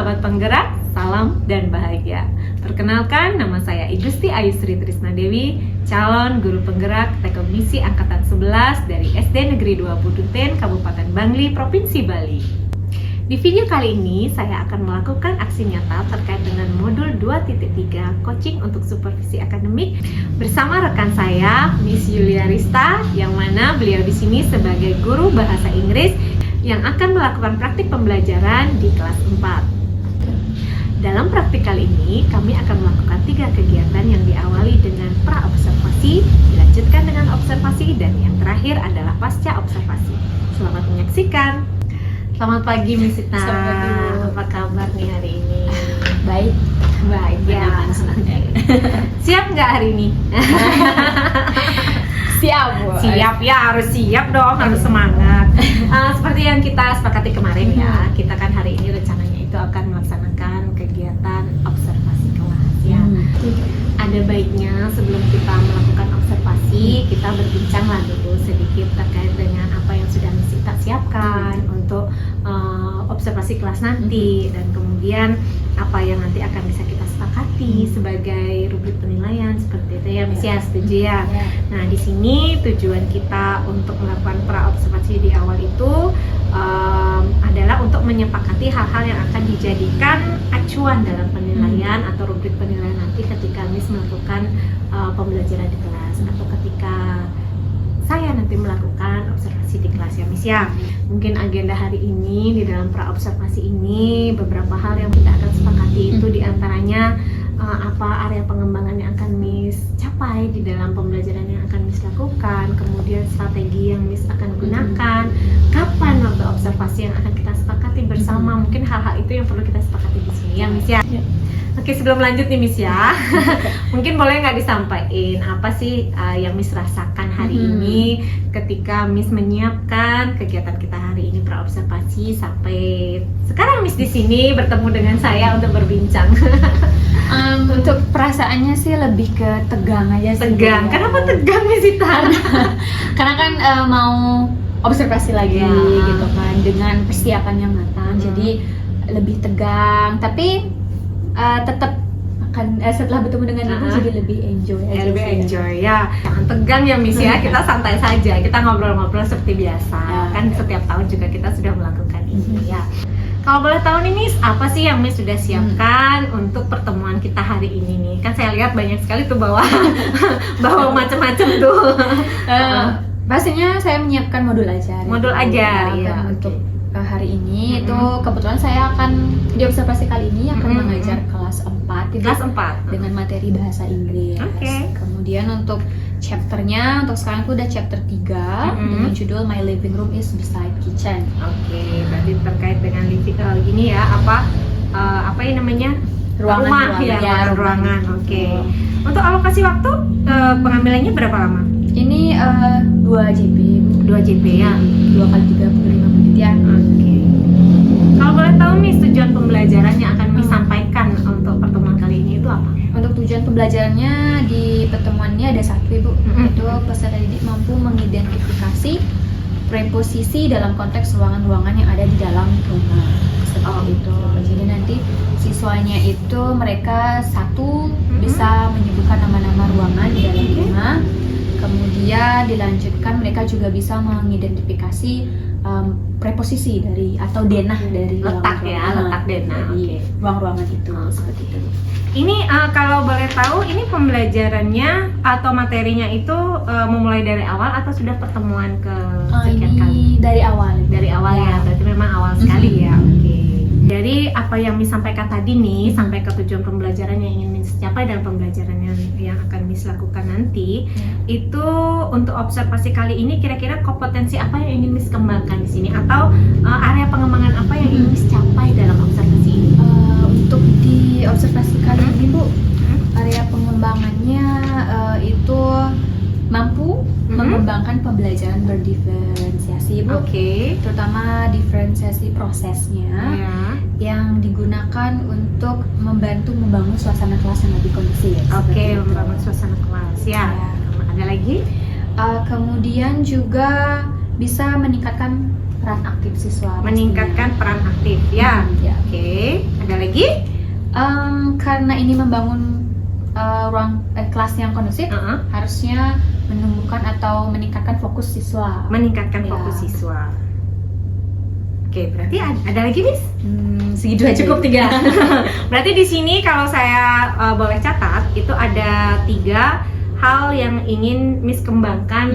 sahabat penggerak, salam dan bahagia. Perkenalkan, nama saya Igusti Ayusri Trisna Dewi, calon guru penggerak Teknik Angkatan 11 dari SD Negeri 2 Buduten, Kabupaten Bangli, Provinsi Bali. Di video kali ini, saya akan melakukan aksi nyata terkait dengan modul 2.3 coaching untuk supervisi akademik bersama rekan saya, Miss Yulia Rista, yang mana beliau di sini sebagai guru bahasa Inggris yang akan melakukan praktik pembelajaran di kelas 4. Dalam praktik kali ini, kami akan melakukan 3 kegiatan yang diawali dengan pra-observasi, dilanjutkan dengan observasi, dan yang terakhir adalah pasca observasi. Selamat menyaksikan. Selamat pagi, Miss Sita. Apa kabar nih hari ini? Baik. Baik ya. Siap nggak hari ini? Siap, Bu. Siap ya, harus siap dong, harus semangat. Seperti yang kita sepakati kemarin ya, kita kan hari ini rencananya itu akan melaksanakan kegiatan observasi kelas ya. Ada baiknya sebelum kita melakukan observasi, kita berbincanglah dulu sedikit terkait dengan apa yang sudah Miss Sita siapkan untuk observasi kelas nanti, dan kemudian apa yang nanti akan bisa kita sepakati sebagai rubrik penilaian seperti itu ya, Miss ya, setuju ya? Nah, di sini tujuan kita untuk melakukan pra-observasi di awal itu adalah untuk menyepakati hal-hal yang akan dijadikan acuan dalam penilaian atau rubrik penilaian nanti ketika Miss melakukan pembelajaran di kelas atau ketika saya nanti melakukan observasi di kelas ya, Miss ya. Mungkin agenda hari ini di dalam pra-observasi ini beberapa hal yang kita akan sepakati itu diantaranya apa area pengembangan yang akan Miss capai di dalam pembelajaran yang akan Miss lakukan, kemudian strategi yang Miss akan gunakan, kapan waktu observasi yang akan kita sepakati bersama. Mungkin hal-hal itu yang perlu kita sepakati di sini ya, Miss ya. Oke, sebelum lanjut nih Miss ya, mungkin boleh nggak disampaikan apa sih yang Miss rasakan hari ini ketika Miss menyiapkan kegiatan kita hari ini pra-observasi sampai sekarang Miss di sini bertemu dengan saya untuk berbincang. Untuk perasaannya sih lebih ke tegang aja sih. Tegang, kenapa tegang Miss Sita? Karena kan mau observasi lagi Ya. gitu kan, dengan persiapan yang matang, jadi lebih tegang. Tapi tetap akan setelah bertemu dengan ibu jadi lebih enjoy aja. Ya, lebih sih. enjoy ya. Jangan tegang ya Miss ya, kita santai saja, kita ngobrol-ngobrol seperti biasa. Kan setiap tahun juga kita sudah melakukan ini ya. Kalau boleh tahu nih Miss, apa sih yang Miss sudah siapkan untuk pertemuan kita hari ini nih? Kan saya lihat banyak sekali tuh bawa bawa macam-macam tuh. Pastinya saya menyiapkan modul ajar. Modul ajar ya. Untuk hari ini itu kebetulan saya akan di observasi kali ini akan mengajar kelas 4 Kelas 4 dengan materi bahasa Inggris. Kemudian untuk chapternya untuk sekarang itu udah chapter 3 dengan judul My Living Room is Beside Kitchen. Berarti terkait dengan living ini ya, apa yang namanya? Ruangan. Untuk alokasi waktu pengambilannya berapa lama? Ini 2 JP. 2 JP ya. 2 kali 35 menit ya. Kalau boleh tahu Miss, tujuan pembelajaran yang akan Miss sampaikan untuk pertemuan kali ini itu apa? Untuk tujuan pembelajarannya di pertemuan ini ada satu Ibu, yaitu peserta didik mampu mengidentifikasi preposisi dalam konteks ruangan-ruangan yang ada di dalam rumah. Seperti itu. Jadi nanti siswanya itu mereka bisa menyebutkan nama-nama ruangan di dalam rumah. Kemudian dilanjutkan mereka juga bisa mengidentifikasi preposisi dari atau denah dari letak denah di ruang-ruangan itu. Seperti itu. Ini kalau boleh tahu, ini pembelajarannya atau materinya itu memulai dari awal atau sudah pertemuan ke sekian kali? Dari awal. Dari awal ya, berarti memang awal sekali ya. Dari apa yang Miss sampaikan tadi nih, sampai ke tujuan pembelajaran yang ingin Miss capai dalam pembelajaran yang akan Miss lakukan nanti, itu untuk observasi kali ini kira-kira kompetensi apa yang ingin Miss kembangkan di sini, atau area pengembangan apa yang ingin Miss capai dalam observasi ini? Untuk di observasi kali ini Bu, area pengembangannya itu mampu mengembangkan pembelajaran berdiferensiasi Bu. Terutama diferensiasi prosesnya yang digunakan untuk membantu membangun suasana kelas yang lebih kondusif. Membangun suasana kelas ya. Ada lagi? Kemudian juga bisa meningkatkan peran aktif siswa. Meningkatkan peran aktif ya. Ya. Oke, ada lagi? Karena ini membangun ruang kelas yang kondusif, harusnya menumbuhkan atau meningkatkan fokus siswa. Meningkatkan Ya. fokus siswa. Oke, berarti ada lagi, Miss? Segitu aja. Cukup 3. Berarti di sini kalau saya boleh catat, itu ada 3 hal yang ingin Miss kembangkan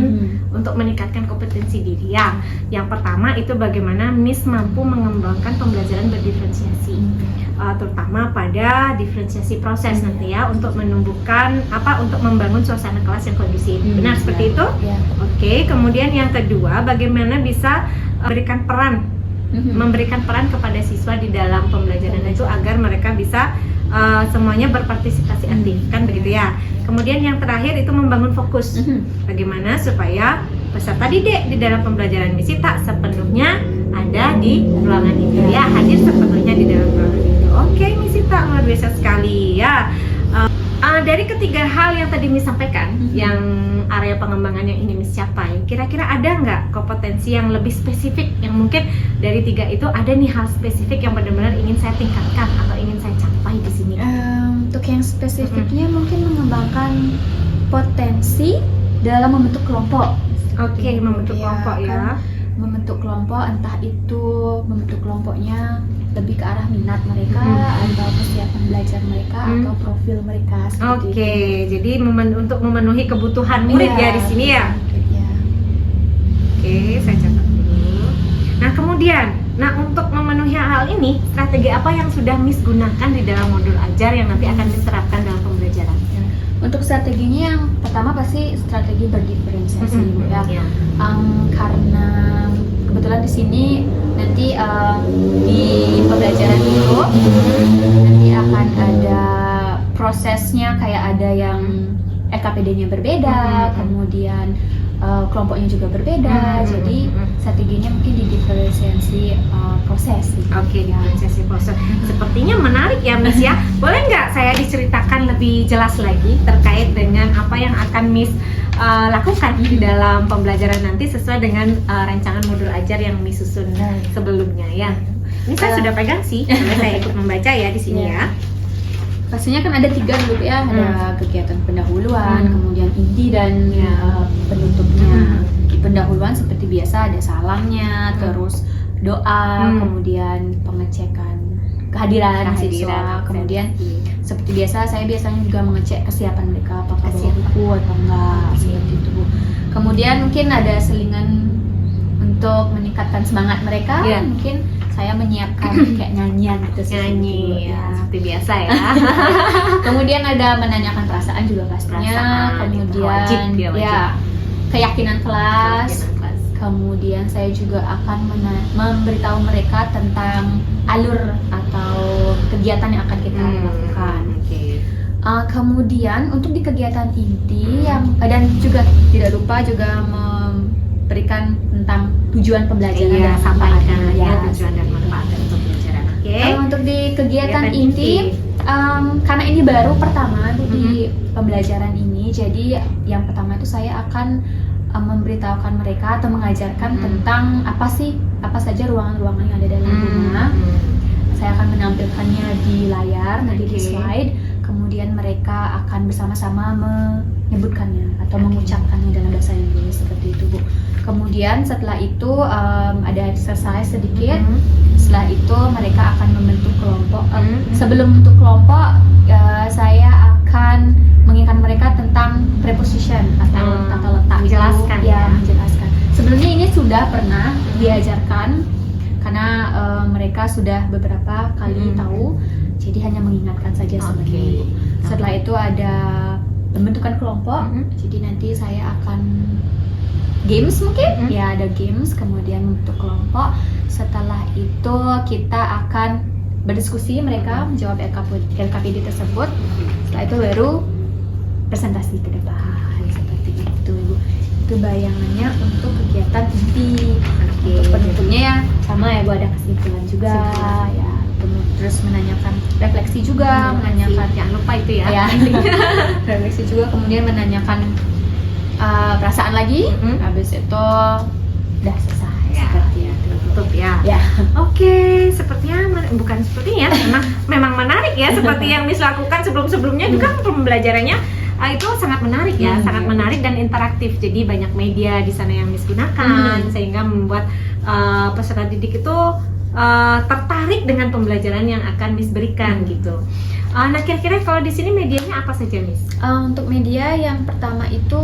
untuk meningkatkan kompetensi diri ya. Yang pertama itu bagaimana Miss mampu mengembangkan pembelajaran berdiferensiasi, terutama pada diferensiasi proses nanti ya, untuk menumbuhkan untuk membangun suasana kelas yang kondusif. Benar seperti itu? Ya. Oke, kemudian yang kedua bagaimana bisa memberikan peran kepada siswa di dalam pembelajaran itu agar mereka bisa semuanya berpartisipasi aktif, kan begitu ya. Kemudian yang terakhir itu membangun fokus. Bagaimana supaya peserta didik di dalam pembelajaran misi tak sepenuhnya ada di ruangan itu ya, hadir sepenuhnya di dalam ruangan itu. Oke, misi tak luar biasa sekali ya. Dari ketiga hal yang tadi Miss sampaikan, yang area pengembangan yang ingin Miss capai, kira-kira ada nggak kompetensi yang lebih spesifik yang mungkin dari 3 itu ada nih hal spesifik yang benar-benar ingin saya tingkatkan atau ingin saya capai di sini? Untuk yang spesifiknya mungkin mengembangkan potensi dalam membentuk kelompok. Oke, membentuk kelompok ya. Kan membentuk kelompok, entah itu membentuk kelompoknya lebih ke arah minat mereka atau kesiapan belajar mereka atau profil mereka. Oke, jadi untuk memenuhi kebutuhan murid ya di sini ya. Oke, saya catat dulu. Nah kemudian, untuk memenuhi hal ini, strategi apa yang sudah Miss gunakan di dalam modul ajar yang nanti akan Miss terapkan dalam pembelajaran? Untuk strateginya yang pertama pasti strategi berdiferensiasi ya. Karena kebetulan di sini nanti di pembelajaran itu nanti akan ada prosesnya, kayak ada yang LKPD-nya berbeda, kemudian kelompoknya juga berbeda, jadi strateginya mungkin di diferensiasi proses. Oke, diferensiasi proses. Sepertinya menarik ya Miss ya. Boleh nggak saya diceritakan lebih jelas lagi terkait dengan apa yang akan Miss lakukan di dalam pembelajaran nanti sesuai dengan rancangan modul ajar yang Miss susun sebelumnya ya. Ini saya sudah pegang sih, karena saya ikut membaca ya di sini ya. Pastinya kan ada 3 dulu ya, ada kegiatan pendahuluan, kemudian inti dan penutupnya. Di pendahuluan seperti biasa ada salamnya, terus doa, kemudian pengecekan kehadiran siswa, kemudian seperti biasa saya biasanya juga mengecek kesiapan mereka apakah bawa buku atau enggak, seperti itu Bu. Kemudian mungkin ada selingan untuk meningkatkan semangat mereka, mungkin saya menyiapkan kayak nyanyian gitu, nyanyi ya, seperti biasa ya. Kemudian ada menanyakan perasaan juga pastinya, kemudian wajib. Keyakinan kelas. Kemudian saya juga akan memberitahu mereka tentang alur atau kegiatan yang akan kita lakukan. Kemudian untuk di kegiatan inti dan juga tidak lupa juga memberikan tentang tujuan pembelajaran dan sampaikan tujuan dan manfaat dari pembelajaran. Untuk di kegiatan inti, karena ini baru pertama di pembelajaran ini, jadi yang pertama itu saya akan memberitahukan mereka atau mengajarkan tentang apa saja ruangan-ruangan yang ada dalam rumah. Saya akan menampilkannya di layar, nanti di slide. Kemudian mereka akan bersama-sama menyebutkannya atau mengucapkannya dalam bahasa Inggris, seperti itu Bu. Kemudian setelah itu ada exercise sedikit. Setelah itu mereka akan membentuk kelompok. Sebelum bentuk kelompok, saya akan mengingatkan mereka tentang preposition atau tata letak. Menjelaskan menjelaskan. Sebelumnya ini sudah pernah diajarkan karena mereka sudah beberapa kali tahu. Jadi hanya mengingatkan saja seperti itu. Setelah itu ada pembentukan kelompok. Jadi nanti saya akan games mungkin, ada games, kemudian membentuk kelompok. Setelah itu kita akan berdiskusi, mereka menjawab LKPD tersebut. Setelah itu baru presentasi ke depan, seperti itu Ibu. Itu bayangannya untuk kegiatan inti. Untuk penutupnya ya sama ya Bu, ada kesimpulan juga ya. Terus menanyakan refleksi juga, menanyakan jangan lupa itu ya. Refleksi juga, kemudian menanyakan perasaan lagi. Habis itu udah selesai seperti itu. ya. Ya. Oke, sepertinya bukan sepertinya, memang menarik ya, seperti yang Miss lakukan sebelum-sebelumnya juga pembelajarannya itu sangat menarik ya, sangat menarik dan interaktif. Jadi banyak media di sana yang Miss gunakan sehingga membuat peserta didik itu tertarik dengan pembelajaran yang akan Miss berikan gitu. Nah, kira-kira kalau di sini medianya apa saja, Miss? Untuk media yang pertama itu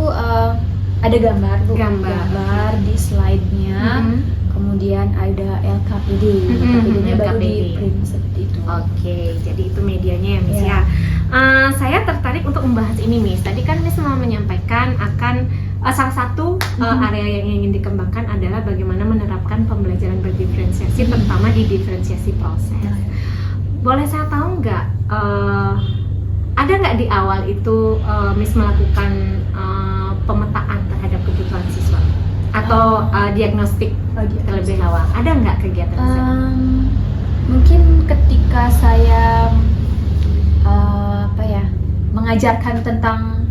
ada gambar, Bu. Gambar di slide-nya. Kemudian ada LKPD. LKPD-nya baru di print seperti itu. Oke, jadi itu medianya ya, Miss ya. Saya tertarik untuk membahas ini, Miss. Tadi kan Miss mau menyampaikan akan salah satu area yang ingin dikembangkan adalah bagaimana menerapkan pembelajaran berdiferensiasi, terutama di diferensiasi proses. Boleh saya tahu nggak, ada nggak di awal itu Miss melakukan pemetaan terhadap kebutuhan siswa atau diagnostik terlebih awal? Ada nggak kegiatan di sana? Mungkin ketika saya mengajarkan tentang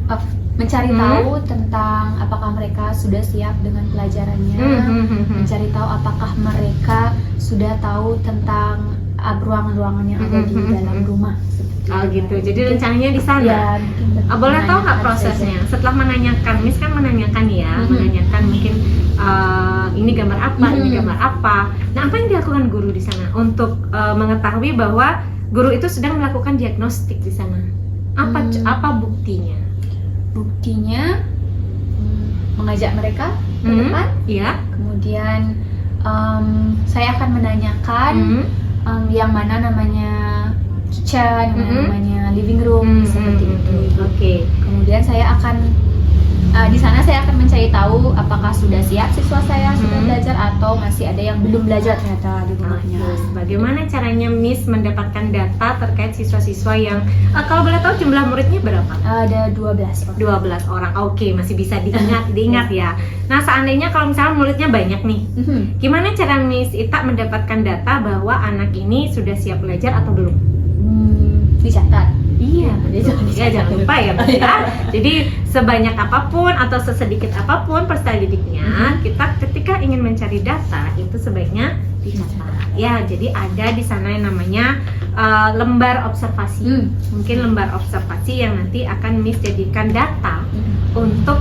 mencari tahu tentang apakah mereka sudah siap dengan pelajarannya, mencari tahu apakah mereka sudah tahu tentang ruangan-ruangan yang ada di dalam rumah. Gitu. Jadi rencananya di sana. Ya, boleh tahu nggak prosesnya? Setelah menanyakan, Miss kan menanyakan ya, menanyakan mungkin ini gambar apa, ini gambar apa. Nah, apa yang dilakukan guru di sana untuk mengetahui bahwa guru itu sedang melakukan diagnostik di sana? Apa buktinya? Buktinya mengajak mereka ke depan. Iya. Kemudian saya akan menanyakan yang mana namanya kitchen, namanya living room, seperti itu. Oke. Kemudian saya akan di sana saya akan mencari tahu apakah sudah siap siswa saya sudah belajar atau masih ada yang belum belajar ternyata di rumahnya. Bagaimana caranya Miss mendapatkan data terkait siswa-siswa yang kalau boleh tahu jumlah muridnya berapa? Ada 12 orang. 12 orang. Oke, masih bisa diingat ya. Nah, seandainya kalau misalnya muridnya banyak nih, gimana cara Miss Ita mendapatkan data bahwa anak ini sudah siap belajar atau belum? Dicatat. Iya, jangan lupa ya, Miss ya. Jadi sebanyak apapun atau sesedikit apapun peserta didiknya, kita ketika ingin mencari data itu sebaiknya dicatat. Ya, jadi ada di sana yang namanya lembar observasi. Mungkin lembar observasi yang nanti akan Miss jadikan data untuk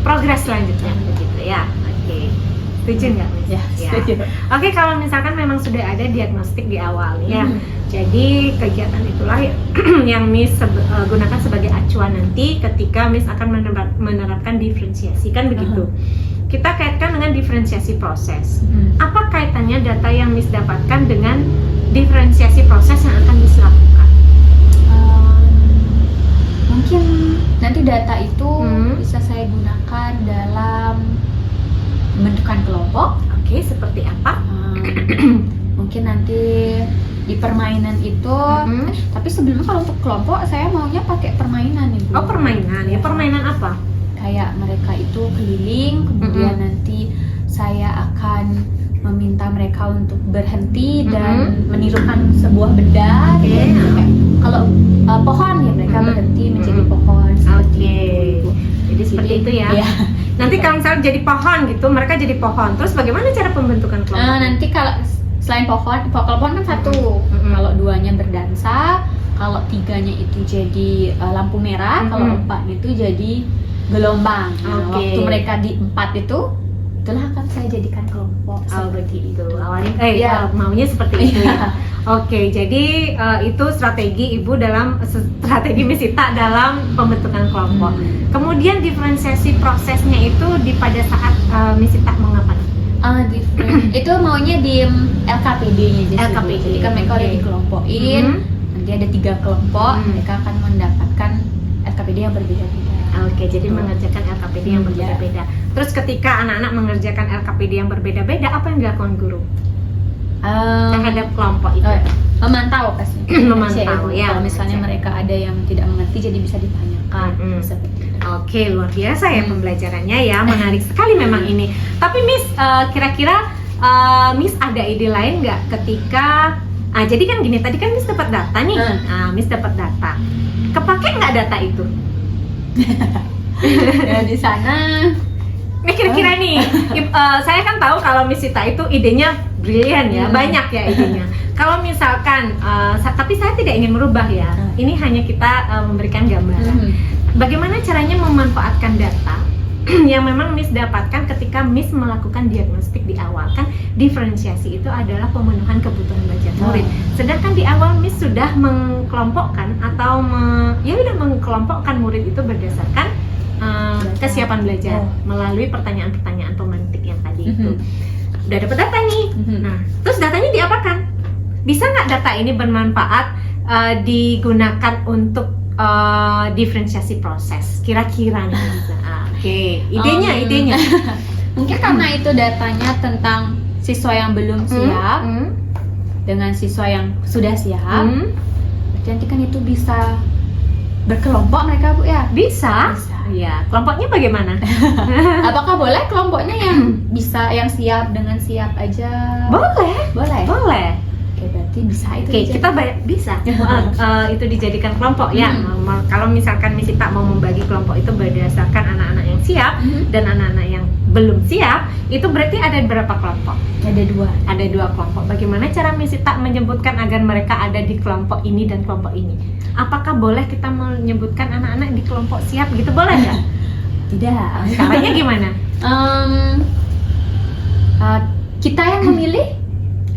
progres selanjutnya, begitu ya. Oke. Setuju nggak, Miss? Ya, setuju. Oke, kalau misalkan memang sudah ada diagnostik di awal ya, jadi kegiatan itulah yang Miss gunakan sebagai acuan nanti ketika Miss akan menerapkan diferensiasi, kan begitu. Kita kaitkan dengan diferensiasi proses. Apa kaitannya data yang Miss dapatkan dengan diferensiasi proses yang akan Miss lakukan? Mungkin nanti data itu bisa saya gunakan dalam pembentukan kelompok. Oke, seperti apa? Mungkin nanti di permainan itu, tapi sebelumnya kalau untuk kelompok saya maunya pakai permainan Ibu. Oh, permainan. Ya, permainan apa? Kayak mereka itu keliling, kemudian nanti saya akan meminta mereka untuk berhenti dan menirukan sebuah benda. Kalau pohon ya mereka berhenti menjadi pohon. Jadi seperti itu ya. Nanti kalau misalnya jadi pohon gitu, mereka jadi pohon. Terus bagaimana cara pembentukan kelompok? Nanti kalau selain pohon, kalau pohon kan satu. Kalau duanya berdansa, kalau tiganya itu jadi lampu merah, kalau empatnya itu jadi gelombang. Waktu mereka di 4 itu, itulah akan saya jadikan kelompok. Begitu. Awalnya maunya seperti itu ya. Oke, jadi itu strategi Ibu dalam strategi Miss Ita dalam pembentukan kelompok. Kemudian diferensiasi prosesnya itu pada saat Miss Ita mengapa? Itu maunya di LKPD-nya. Jadi kan mereka udah dikelompokin. Nanti ada 3 kelompok, mereka akan mendapatkan LKPD yang berbeda-beda. Oke, jadi mengerjakan LKPD yang berbeda-beda. Terus ketika anak-anak mengerjakan LKPD yang berbeda-beda, apa yang dilakukan guru terhadap kelompok itu? Memantau pasti. Memantau ya. Kalau misalnya mereka ada yang tidak mengerti, jadi bisa ditanyakan. Seperti itu. Oke, luar biasa ya pembelajarannya ya, menarik sekali memang ini. Tapi Miss, kira-kira Miss ada ide lain nggak ketika jadi kan gini, tadi kan Miss dapat data nih. Miss dapat data. Kepake nggak data itu? Di sana Ini kira-kira nih, saya kan tahu kalau Miss Sita itu idenya brilian ya, banyak ya idenya. Kalau misalkan, tapi saya tidak ingin merubah ya. Ini hanya kita memberikan gambaran. Bagaimana caranya memanfaatkan data yang memang Miss dapatkan ketika Miss melakukan diagnostik di awal. Kan diferensiasi itu adalah pemenuhan kebutuhan belajar murid. Sedangkan di awal Miss sudah mengkelompokkan atau udah mengkelompokkan murid itu berdasarkan kesiapan belajar melalui pertanyaan-pertanyaan pemantik yang tadi itu. Udah dapat data nih. Nah, terus datanya diapakan? Bisa nggak data ini bermanfaat digunakan untuk diferensiasi proses? Kira-kira nih. Oke, idenya. Mungkin karena itu datanya tentang siswa yang belum siap dengan siswa yang sudah siap. Nanti kan itu bisa berkelompok mereka, Bu ya? Bisa. Iya. Kelompoknya bagaimana? Apakah boleh kelompoknya yang bisa, yang siap dengan siap aja? Boleh. Oke, berarti bisa itu. Oke, kita bisa. Itu dijadikan kelompok ya. Kalau misalkan Miss Sita mau membagi kelompok itu berdasarkan anak-anak yang siap dan anak-anak yang belum siap, itu berarti ada berapa kelompok? Ada dua kelompok. Bagaimana cara Miss Sita menyebutkan agar mereka ada di kelompok ini dan kelompok ini? Apakah boleh kita menyebutkan anak-anak di kelompok siap gitu, boleh nggak? Tidak. Caranya gimana? Kita yang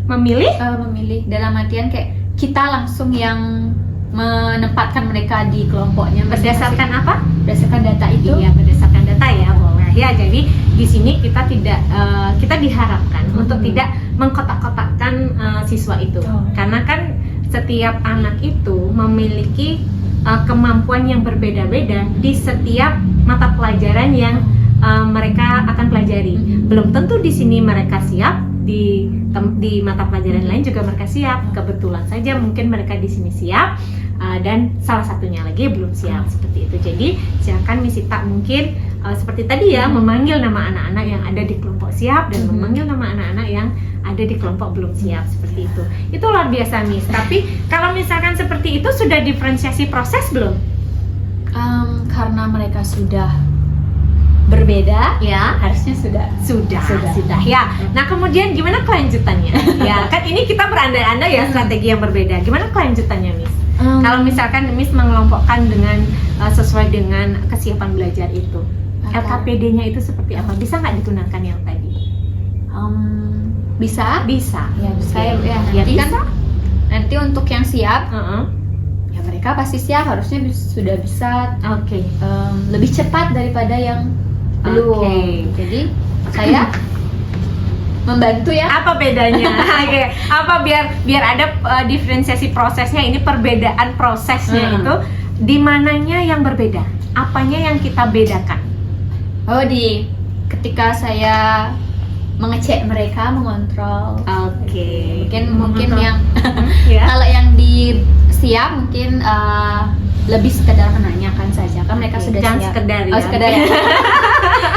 memilih dalam artian kayak kita langsung yang menempatkan mereka di kelompoknya Berdasarkan apa? berdasarkan data itu. Iya, berdasarkan data ya, boleh. Ya, jadi di sini kita tidak kita diharapkan untuk tidak mengkotak-kotakkan siswa itu. Karena kan setiap anak itu memiliki kemampuan yang berbeda-beda di setiap mata pelajaran yang mereka akan pelajari. Belum tentu di sini mereka siap, di mata pelajaran lain juga mereka siap. Kebetulan saja mungkin mereka di sini siap dan salah satunya lagi belum siap, seperti itu. Jadi silakan Miss Sita mungkin seperti tadi ya, memanggil nama anak-anak yang ada di kelompok siap dan memanggil nama anak-anak yang ada di kelompok belum siap, seperti itu. Itu luar biasa, Miss. Tapi kalau misalkan seperti itu sudah diferensiasi proses belum? Karena mereka sudah berbeda, Ya, harusnya sudah ya. Nah, kemudian gimana kelanjutannya? Ya, kan ini kita berandai-andai ya strategi yang berbeda. Gimana kelanjutannya, Miss? Kalau misalkan Miss mengelompokkan dengan sesuai dengan kesiapan belajar itu, LKPD-nya itu seperti apa? Bisa nggak digunakan yang tadi? Bisa Ya, bisa ya, Bu, ya. Ya, Nanti bisa. kan nanti untuk yang siap ya mereka pasti siap, harusnya sudah bisa Oke. lebih cepat daripada yang belum. Oke. Jadi saya membantu ya. Apa bedanya? Oke. Apa biar ada diferensiasi prosesnya, ini perbedaan prosesnya itu di mananya yang berbeda? Apanya yang kita bedakan? Ketika saya mengecek mereka, mengontrol. Oke. Mungkin yang Ya. kalau yang di siap mungkin lebih sekedar menanyakan saja, kan mereka sudah Jangan siap. sekedar ya. Sekedar ya.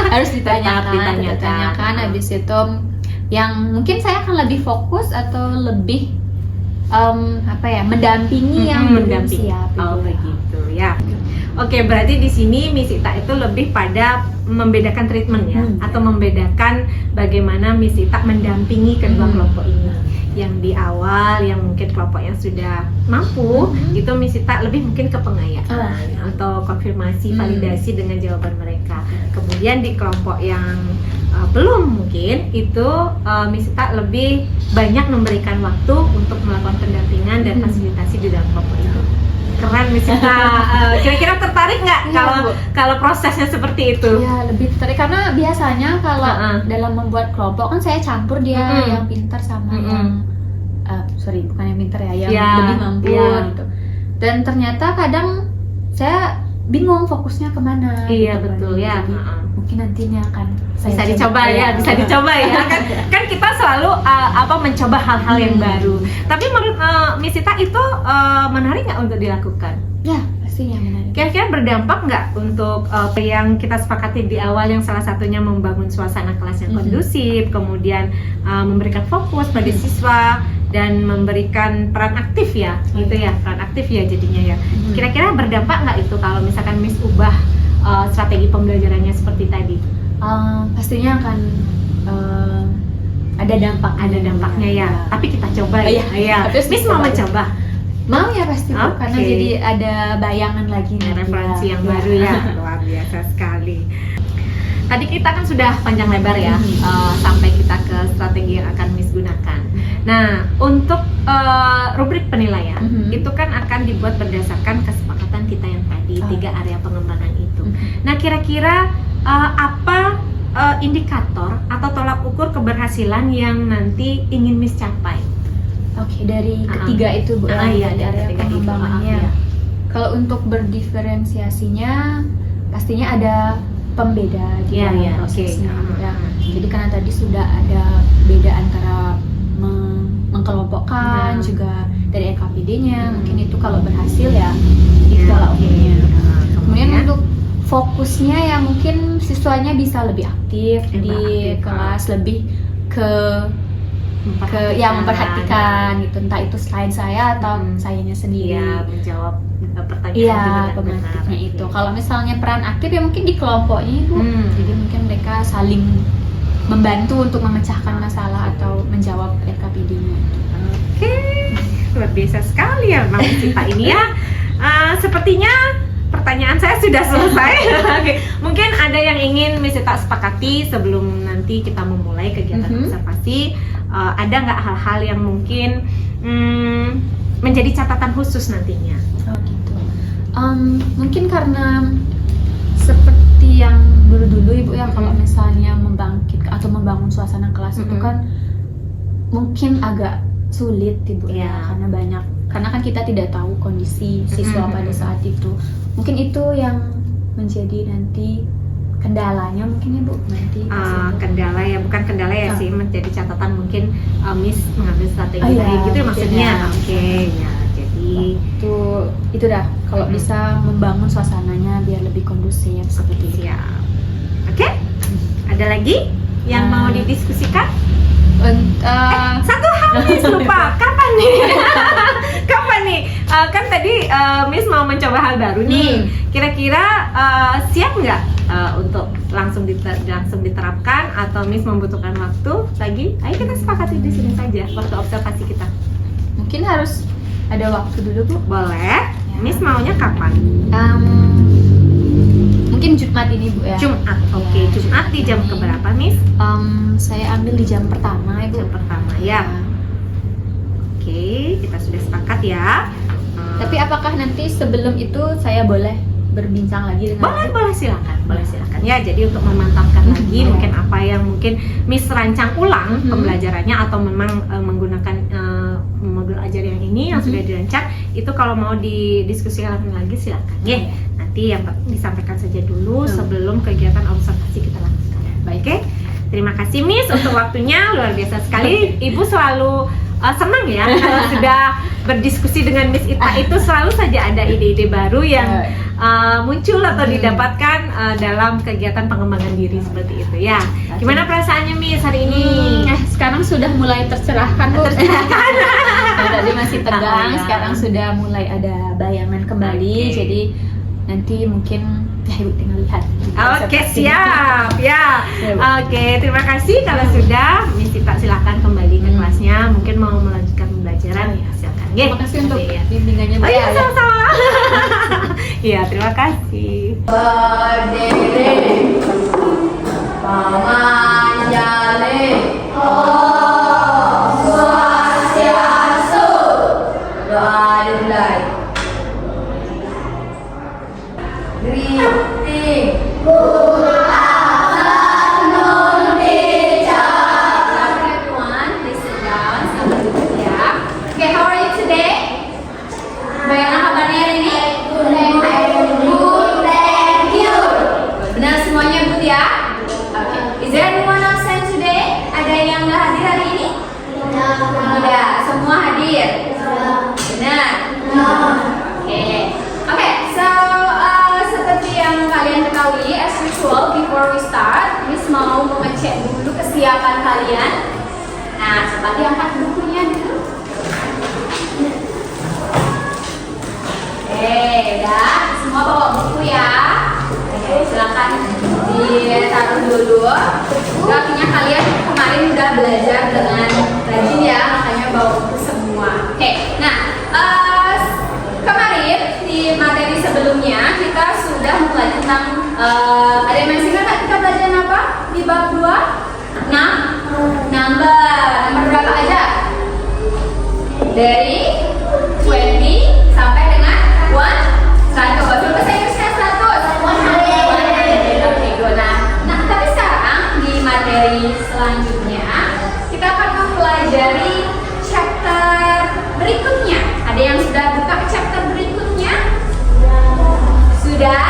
Harus ditanyakan. ditanyakan. Habis itu yang mungkin saya akan lebih fokus atau lebih mendampingi yang belum siap. Oh, begitu ya. Oke, berarti di sini Miss Sita itu lebih pada membedakan treatment ya, atau membedakan bagaimana Miss Sita mendampingi kedua kelompok ini. Yang di awal, yang mungkin kelompok yang sudah mampu, itu Miss Sita lebih mungkin ke pengayaan atau konfirmasi, validasi dengan jawaban mereka. Kemudian di kelompok yang belum mungkin, itu Miss Sita lebih banyak memberikan waktu untuk melakukan pendampingan dan fasilitasi di dalam kelompok itu. Keren Miss Sita. Kira-kira tertarik nggak kalau prosesnya seperti itu? Ya, lebih tertarik karena biasanya kalau dalam membuat kelompok kan saya campur dia yang pintar sama yang bukan yang pintar ya, yang lebih mampu gitu. Dan ternyata kadang saya bingung fokusnya kemana. Iya, gitu betul kan. ya. Jadi, mungkin nantinya akan Bisa dicoba ya, bisa dicoba ya. Kan kita selalu mencoba hal-hal yang baru. Tapi menurut Miss Sita itu menarik nggak untuk dilakukan? Ya, pastinya menarik. Kira-kira berdampak nggak untuk yang kita sepakati di awal, yang salah satunya membangun suasana kelas yang kondusif, kemudian memberikan fokus pada siswa dan memberikan peran aktif ya, gitu ya, peran aktif ya jadinya ya. Kira-kira berdampak nggak itu kalau misalkan Miss ubah strategi pembelajarannya seperti tadi? Pastinya akan ada dampaknya ya. Tapi kita coba ya. Tapi Miss mau mencoba. Mau ya pasti Bu, Oke. karena jadi ada bayangan lagi nih, Referensi ya. yang baru ya. Luar biasa sekali. Tadi kita kan sudah panjang lebar ya, sampai kita ke strategi yang akan Miss gunakan. Nah, untuk rubrik penilaian itu kan akan dibuat berdasarkan kesepakatan kita yang tadi, 3 area pengembangan itu. Nah, kira-kira apa indikator atau tolak ukur keberhasilan yang nanti ingin Miss capai? Oke, dari ketiga itu Bu, Iya, dari area ketiga itu. pengembangannya. Iya. Kalau untuk berdiferensiasinya, pastinya ada pembeda di Iya, dalam iya, prosesnya. oke. Ya. Jadi karena tadi sudah ada beda antara mengkelompokkan, juga dari LKPD-nya, mungkin itu kalau berhasil ya itu tolak ukurnya. Kemudian untuk fokusnya ya mungkin siswanya bisa lebih aktif di kelas, lebih ke yang memperhatikan gitu, entah itu selain saya atau sayanya sendiri. Iya, menjawab pertanyaan Iya, juga dengan pematiknya benar. itu. Kalau misalnya peran aktif ya mungkin di kelompoknya Bu. Jadi mungkin mereka saling membantu untuk memecahkan masalah atau menjawab LKPD-nya. Oke, luar biasa sekali ya Mbak Sita ini ya. Sepertinya pertanyaan saya sudah selesai. Oke, mungkin ada yang ingin Miss Sita sepakati sebelum nanti kita memulai kegiatan observasi. Ada nggak hal-hal yang mungkin menjadi catatan khusus nantinya? Oh gitu. Mungkin karena seperti yang dulu Ibu ya, kalau misalnya membangkitkan atau membangun suasana kelas itu kan mungkin agak sulit Ibu ya, karena kan kita tidak tahu kondisi siswa pada saat itu. Mungkin itu yang menjadi nanti kendalanya mungkin Ibu nanti. Kendala ya, bukan kendala ya sih, menjadi catatan mungkin Miss mengambil strategi baik gitu maksudnya. Oke, ya jadi itu dah kalau bisa membangun suasananya biar lebih kondusif seperti itu. Oke, ada lagi yang mau didiskusikan? Satu hal Miss lupa, kapan nih? Kapan nih? Kan tadi Miss mau mencoba hal baru nih. Kira-kira siap nggak untuk langsung diterapkan atau Miss membutuhkan waktu lagi? Ayo kita sepakati di sini saja waktu observasi kita. Mungkin harus ada waktu dulu Bu. Boleh. Miss maunya kapan? Mungkin Jumat ini Bu ya. Jumat. Oke, Jumat di jam keberapa Miss? Saya ambil di jam pertama Ibu. Jam pertama ya. Oke, kita sudah sepakat ya. Tapi apakah nanti sebelum itu saya boleh berbincang lagi dengan boleh silakan ya. Jadi untuk memantapkan lagi mungkin apa yang mungkin Miss rancang ulang pembelajarannya atau memang menggunakan modul ajar yang ini yang sudah dirancang itu, kalau mau didiskusikan lagi silakan ya. Nanti yang disampaikan saja dulu sebelum kegiatan observasi kita lakukan. Baik, oke. Terima kasih Miss untuk waktunya, luar biasa sekali. Ibu selalu senang ya kalau sudah berdiskusi dengan Miss Ita, itu selalu saja ada ide-ide baru yang muncul atau didapatkan dalam kegiatan pengembangan diri seperti itu ya. Gimana perasaannya Miss hari ini? Sekarang sudah mulai tercerahkan Bu. Tadi masih tegang, sekarang sudah mulai ada bayangan kembali. Jadi nanti mungkin Ibu tinggal lihat. Oke, siap ya. Oke, terima kasih. Kalau sudah, Miss Ita silakan kembali ke kelasnya. Mungkin mau melanjutkan pembelajaran, silakan. Terima kasih untuk bimbingannya Bu. Iya, sama-sama. Iya, terima kasih. Berdiri, pamanjale, Om Swastiastu. Doa dimulai. Greeting. Before we start, Miss mau mengecek dulu kesiapan kalian. Nah, coba diangkat bukunya dulu. Udah, semua bawa buku ya. Oke, silakan ditaruh dulu. belajar dengan rajin ya, makanya bawa buku semua. Oke, nah kemarin di materi sebelumnya kita sudah mulai tentang ada yang masih ingat kita belajar apa di bab 2? Number berapa aja? Dari 20 sampai dengan 100. Bahasa Inggrisnya 100. Oke, good. Nah, tapi sekarang di materi selanjutnya kita akan mempelajari chapter berikutnya. Ada yang sudah buka chapter berikutnya? Sudah?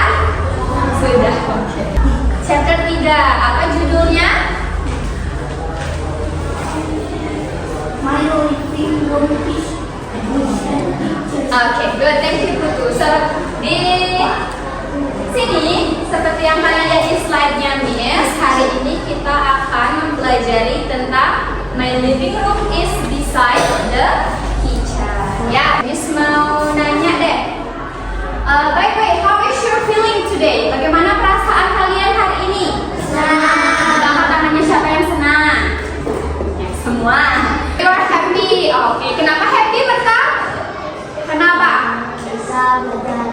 Sudah. Oke. Chapter 3, apa judulnya? Oke, good. Thank you, Putu. So, di sini seperti yang kalian lihat di slide-nya Miss, hari ini kita akan mempelajari tentang my living room is beside the kitchen. Ya, Miss mau nanya deh. By the way, how is your feeling today? Bagaimana perasaan kalian hari ini? Senang. Angkat tangannya siapa yang senang? Ya, semua. You are happy. Oke, kenapa happy mereka? Kenapa?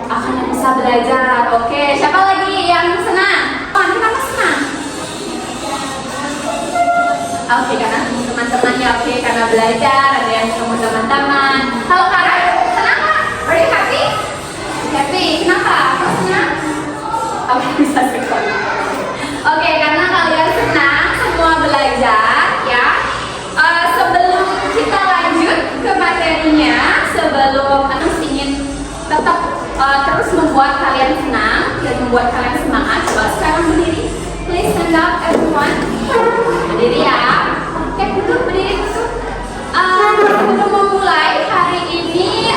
Akan bisa belajar. Oke, siapa lagi yang senang? Kenapa senang? Oke, karena teman-temannya. Oke, karena belajar. Ada yang ketemu teman-teman. Halo Kara, senang nggak? Are you happy? Happy. Kenapa? Kok senang? Oke, bisa sekali. Oke, karena kalian senang semua belajar, ya. Sebelum kita lanjut ke materinya, sebelum Anus ingin tetap terus membuat kalian senang dan membuat kalian semangat, coba sekarang berdiri. Please stand up everyone. Berdiri ya. Oke, duduk, berdiri duduk. Sebelum memulai hari ini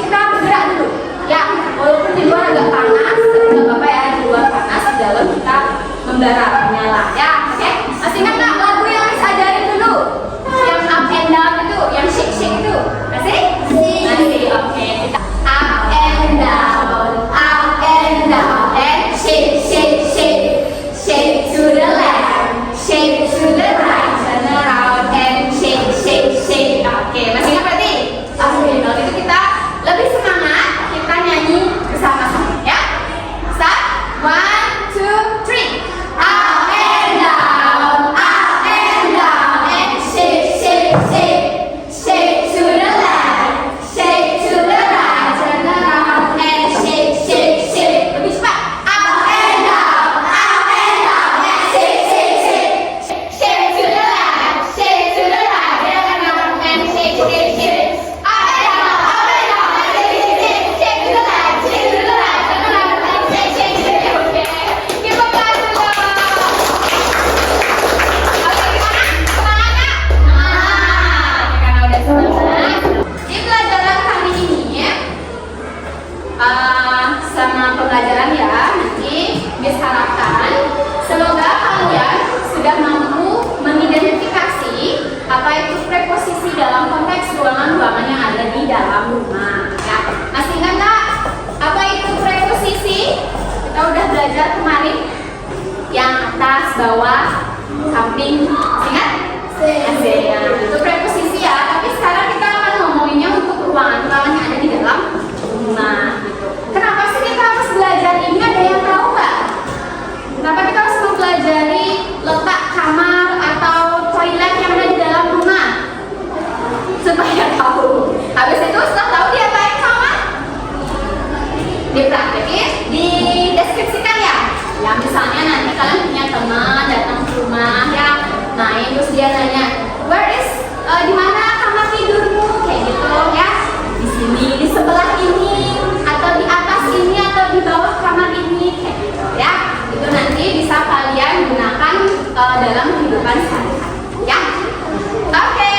kita bergerak dulu. Ya, walaupun di luar agak panas, tapi nggak apa-apa ya, di luar panas, di dalam kita membara, menyala. Ya, oke. Masih ingat nggak lagu yang Miss ajarin dulu? Yang up and down itu, yang shake itu. Masih? Masih. Oke. Kita up and down, and shake, shake, shake, shake to the left, shake to the right, turn around and shake, shake, shake. Oke, masih ingat berarti? Oke, kalau itu kita lebih semangat, kita nyanyi bersama-sama ya. Start. 1, 2, 3. Up and down, and shake, shake, shake, shake to the left, shake to the right, turn around and shake, shake, shake. Lebih cepat. Up and down, and shake, shake, shake, shake to the left, shake to the right, turn around and shake, shake, shake. Up and down, and shake, shake to the left, shake to the right, turn around and shake, shake, shake. Oke, give a clap dulu. Oke, gimana? Semangat nggak? Karena udah semangat. Di pelajaran kali ini, sama pembelajaran ya, nanti Miss harapkan semoga kalian sudah mampu mengidentifikasi apa itu preposisi dalam konteks ruangan-ruangan yang ada di dalam rumah. Ya, masih ingat nggak apa itu preposisi? Kita udah belajar kemarin yang atas, bawah, samping, ingat? Masih. Nah, itu preposisi ya. Tapi sekarang kita akan ngomonginnya untuk ruangan-ruangan yang ada di dalam rumah. Gitu. Kenapa sih kita harus belajar ini? Ada yang tahu nggak? Kenapa kita harus mempelajari letak kamar atau toilet yang ada di dalam rumah? Supaya tahu. Habis itu setelah tahu diapain sama? Dipraktekin, dideskripsikan ya. Ya misalnya nanti kalian punya teman datang ke rumah ya, main terus dia nanya, where is di mana kamar tidurmu? Kayak gitu ya. Di sini, di sebelah ini, atau di atas ini, atau di bawah kamar ini, kayak gitu ya. Itu nanti bisa kalian gunakan dalam kehidupan sehari-hari ya. Oke.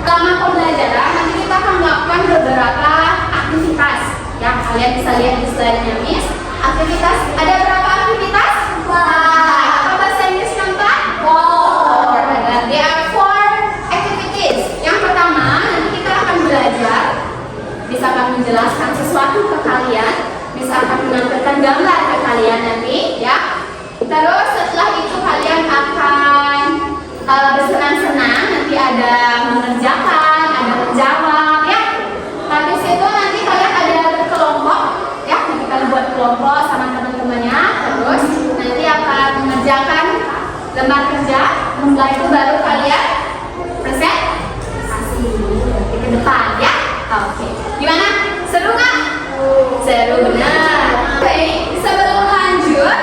Selama pembelajaran nanti kita akan melakukan beberapa aktivitas ya. Kalian bisa lihat di slide-nya Miss. Aktivitas, ada berapa aktivitas? Apa bahasa Inggris keempat? There are 4 activities. Yang pertama, nanti kita akan belajar, bisa akan menjelaskan sesuatu ke kalian, bisa akan menampilkan gambar ke kalian nanti ya. Terus setelah itu kalian akan bersenang-senang, nanti ada mengerjakan, ada menjawab ya. Habis itu nanti kalian ada berkelompok ya, nanti kalian buat kelompok sama teman-temannya, terus nanti akan mengerjakan lembar kerja. Setelah itu baru kalian presentasi ke depan ya. Oke, gimana? Seru nggak? Seru benar. Oke, sebelum lanjut,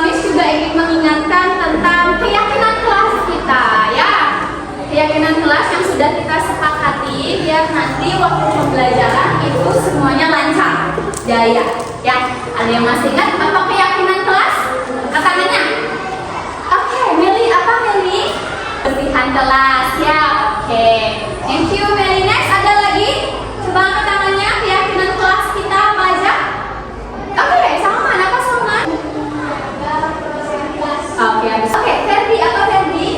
Miss juga ingin mengingatkan tentang keyakinan kelas kita ya. Keyakinan kelas yang sudah kita sepakati biar nanti waktu pembelajaran itu semuanya lancar, jaya ya. Ada yang masih ingat apa keyakinan kelas? Angkat tangannya. Oke, Meli, apa Meli? Bersihan kelas ya. Oke, thank you Meli. Next, ada lagi? Coba angkat tangannya. Keyakinan kelas kita apa aja? Oke, sama. Apa sama? Oke, habis. Oke, Ferdi, apa Ferdi?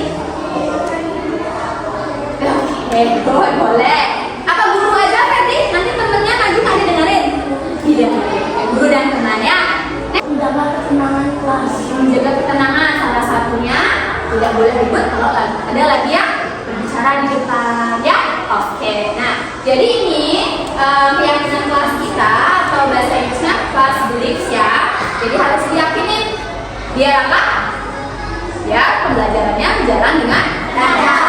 Oke, boleh. Apa guru aja Ferdi? Nanti temennya maju nggak didengerin? Tidak. Guru dan teman ya. Menjaga ketenangan kelas. Menjaga ketenangan salah satunya. Tidak boleh ribut kalau ada lagi yang berbicara di depan ya. Oke, nah jadi ini keyakinan kelas kita atau bahasa Inggrisnya class beliefs ya. Jadi harus diyakinin biar apa? Biar pembelajarannya berjalan dengan lancar.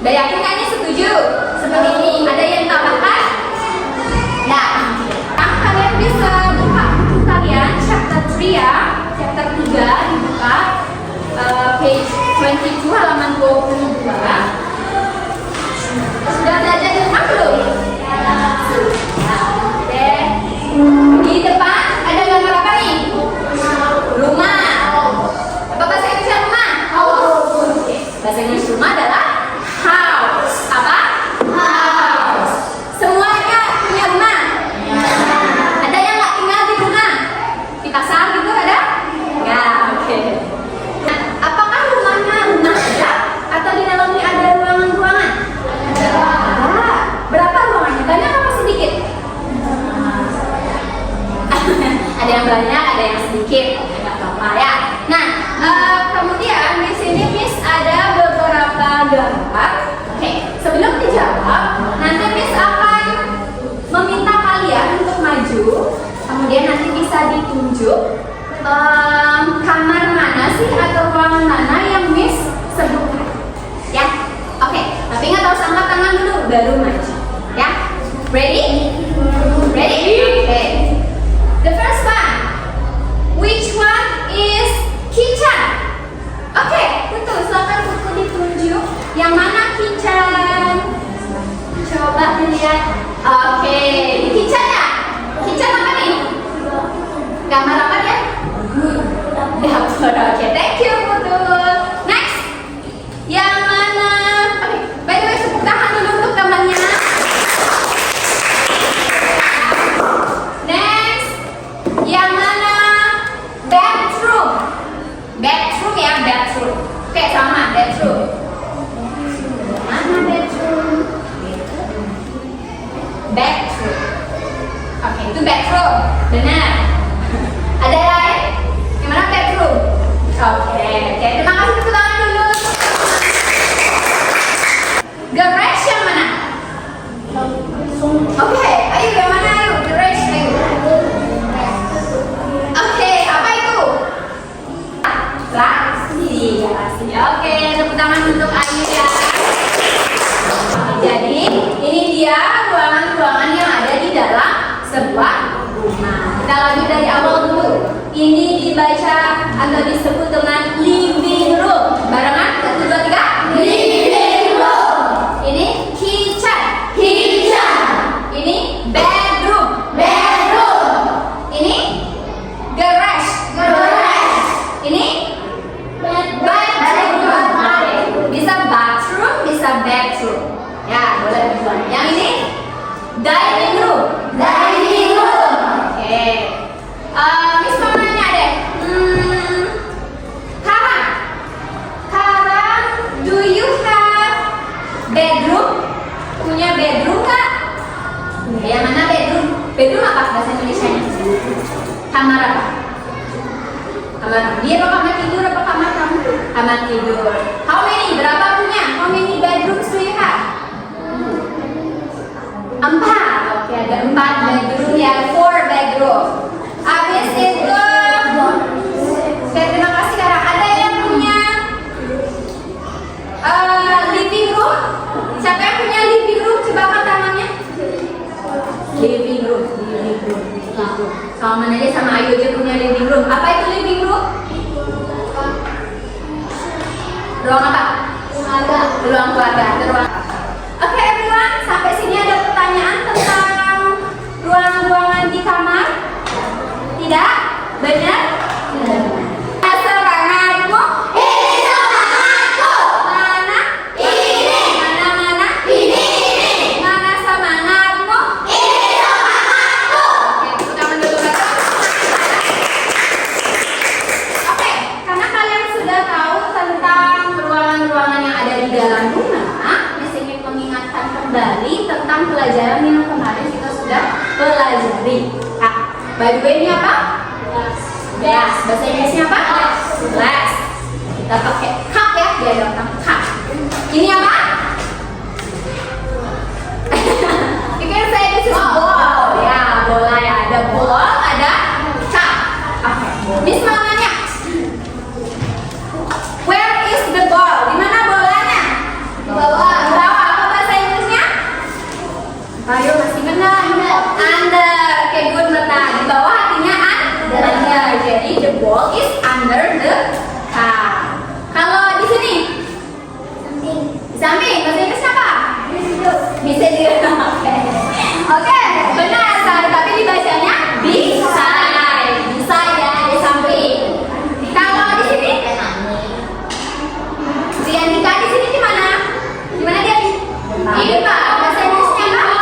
Udah yakin kan ini setuju? Seperti ini, ada yang tambahkan? Nah, kalian bisa buka buku kalian chapter 3 ya. Chapter 3 dibuka page 22 halaman 22. Sudah belajar tentang belum? Oke. Di depan ada gambar apa nih? Rumah. Apa bahasa Inggrisnya rumah? Oke. Bahasa Inggris rumah adalah house. Apa? House. Semuanya punya rumah? Ada yang nggak tinggal di rumah? Di pasar gitu ada? Nggak. Oke. Nah, apakah rumahnya rumah aja atau di dalamnya ada ruangan-ruangan? Berapa ruangannya? Banyak apa sedikit? Ada yang banyak, ada yang sedikit. Nggak apa-apa ya. Nah, kemudian di sini Miss ada beberapa gambar. Oke, sebelum dijawab, nanti Miss akan meminta kalian untuk maju. Kemudian nanti bisa ditunjuk kamar mana sih atau ruangan mana yang Miss sebutkan. Ya, oke. Tapi ingat harus angkat tangan dulu, baru maju. Ya, ready? Ready? Oke. The first one. Which one is kitchen? Oke, betul. Silakan buku ditunjuk. Yang mana kitchen? Coba dilihat. Oke, di kitchen ya? Kitchen apa nih? Gambar apa dia? Dapur. Oke, thank you betul. Next. Yang mana? Oke, by the way, tepuk tangan dulu untuk gambarnya. Next. Yang mana? Bedroom. Bedroom ya, bedroom. Oke, sama bedroom. Mana bedroom? Bedroom. Oke, itu bedroom. Benar. Ada lain? Yang mana bedroom? Oke, terima kasih, tepuk tangan dulu. Garage yang mana? Oke, ayo yang mana ayo? Garage ayo. Oke, apa itu? Laci. Oke, tepuk tangan untuk Ayu ya. Jadi, ini dia ruangan-ruangan yang ada di dalam sebuah rumah. Kita lanjut dari awal dulu. Ini dibaca atau disebut dengan living room. Barengan, 1, 2, 3. Living room. Ini kitchen. Kitchen. Ini bedroom. Bedroom. Ini garage. Garage. Ini bedroom. Bisa bathroom, bisa bedroom. Ya, boleh dua. Yang ini dining room. Dining room. Oke. Miss mau nanya deh. Karang, do you have bedroom? Punya bedroom nggak? Yang mana bedroom? Bedroom apa bahasa Indonesianya? Kamar apa? Kamar dia apa kamar tidur apa kamar kamu? Kamar tidur. berapa punya? How many bedrooms do you have? 4. Oke, ada 4 bedroom ya, 4 bedroom. Habis itu, oke, terima kasih Kak. Ada yang punya living room? Siapa yang punya living room? Coba angkat tangannya. Living room. Sama aja sama Ayu aja punya living room. Apa itu living room? Ruang apa? Ruang keluarga. Oke everyone, sampai sini ada pertanyaan tentang ruang-ruangan di kamar? Tidak? Benar? Semangatmu? Ini semangatku. Mana? Ini. Mana? Ini. Mana semangatmu? Ini semangatku. Oke, tepuk tangan dulu Kak. Oke, karena kalian sudah tahu tentang ruangan-ruangan yang ada di dalam rumah, Miss ingin mengingatkan kembali tentang pelajaran yang kemarin kita sudah pelajari. By the way, ini apa? Glass. Bahasa Inggrisnya apa? Glass. Kita pakai cup ya, biar gampang cup. Ini apa? You can say this is ball. Ya, bola ya. Ada ball, ada cup. Oke. Miss mau nanya. Where is the ball? Di mana bolanya? Di bawah. Di bawah. Apa bahasa Inggrisnya? Ayo, masih benar. Under. Oke, good Mata. Di bawah artinya under. Jadi the ball is under the cup. Kalau di sini? Samping. Bahasa Inggrisnya apa? Bisa di. Oke, benar. Tapi dibacanya beside. Beside ya, di samping. Kalau di sini? Diandika di sini di mana? Di mana dia? Di depan. Bahasa Inggrisnya apa?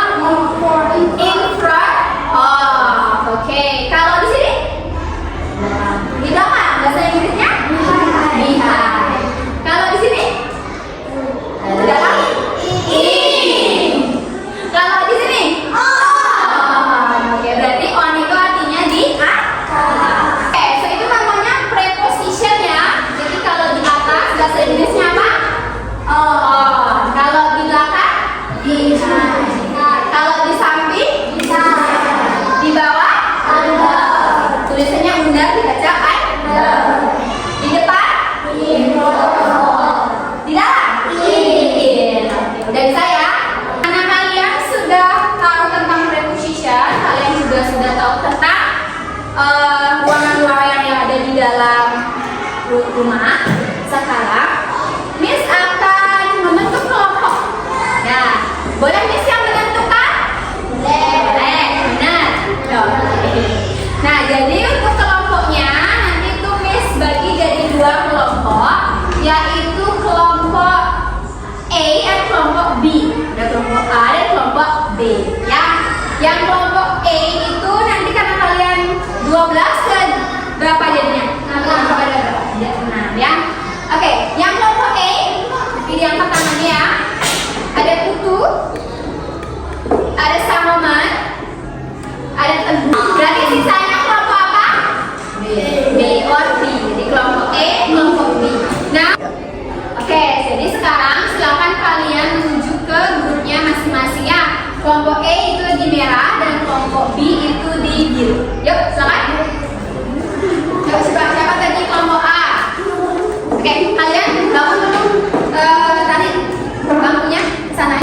In front. Oh, oke. Kalau di sini? Di belakang. Bahasa Inggrisnya? Behind. Kalau di sini? Di dalam? In. Kalau di sini? Oke, berarti on itu artinya di atas. Oke, so itu namanya preposition ya. Jadi kalau di atas bahasa Inggrisnya apa? Kalau di belakang? Behind. Kalau di samping? Di bawah? Tulisannya under dibaca under. Di depan? Di dalam? In. Oke, udah bisa ya? Karena kalian sudah tahu tentang preposition, kalian juga sudah tahu tentang ruangan-ruangan yang ada di dalam rumah. Sekarang Miss akan membentuk kelompok. Nah, boleh Miss yang menentukan? Boleh, benar. Oke. Nah, jadi untuk kelompoknya nanti tuh Miss bagi jadi 2 kelompok, yaitu kelompok A dan kelompok B. Ada kelompok A dan kelompok B ya. Yang kelompok A itu nanti karena kalian 12 dan berapa jadinya? 6 ya. Oke, yang kelompok A nanti diangkat tangannya ya. Ada Putu, ada Samoman, ada Teguh. Berarti sisanya kelompok apa? B or B. Jadi kelompok A, kelompok B. Nah, oke, jadi sekarang silakan kalian menuju ke grupnya masing-masing ya. Kelompok A itu di merah dan kelompok B itu di biru. Yuk, silakan. Yuk, siapa tadi kelompok A? Oke, kalian bangun dulu. Tadi bangkunya sana.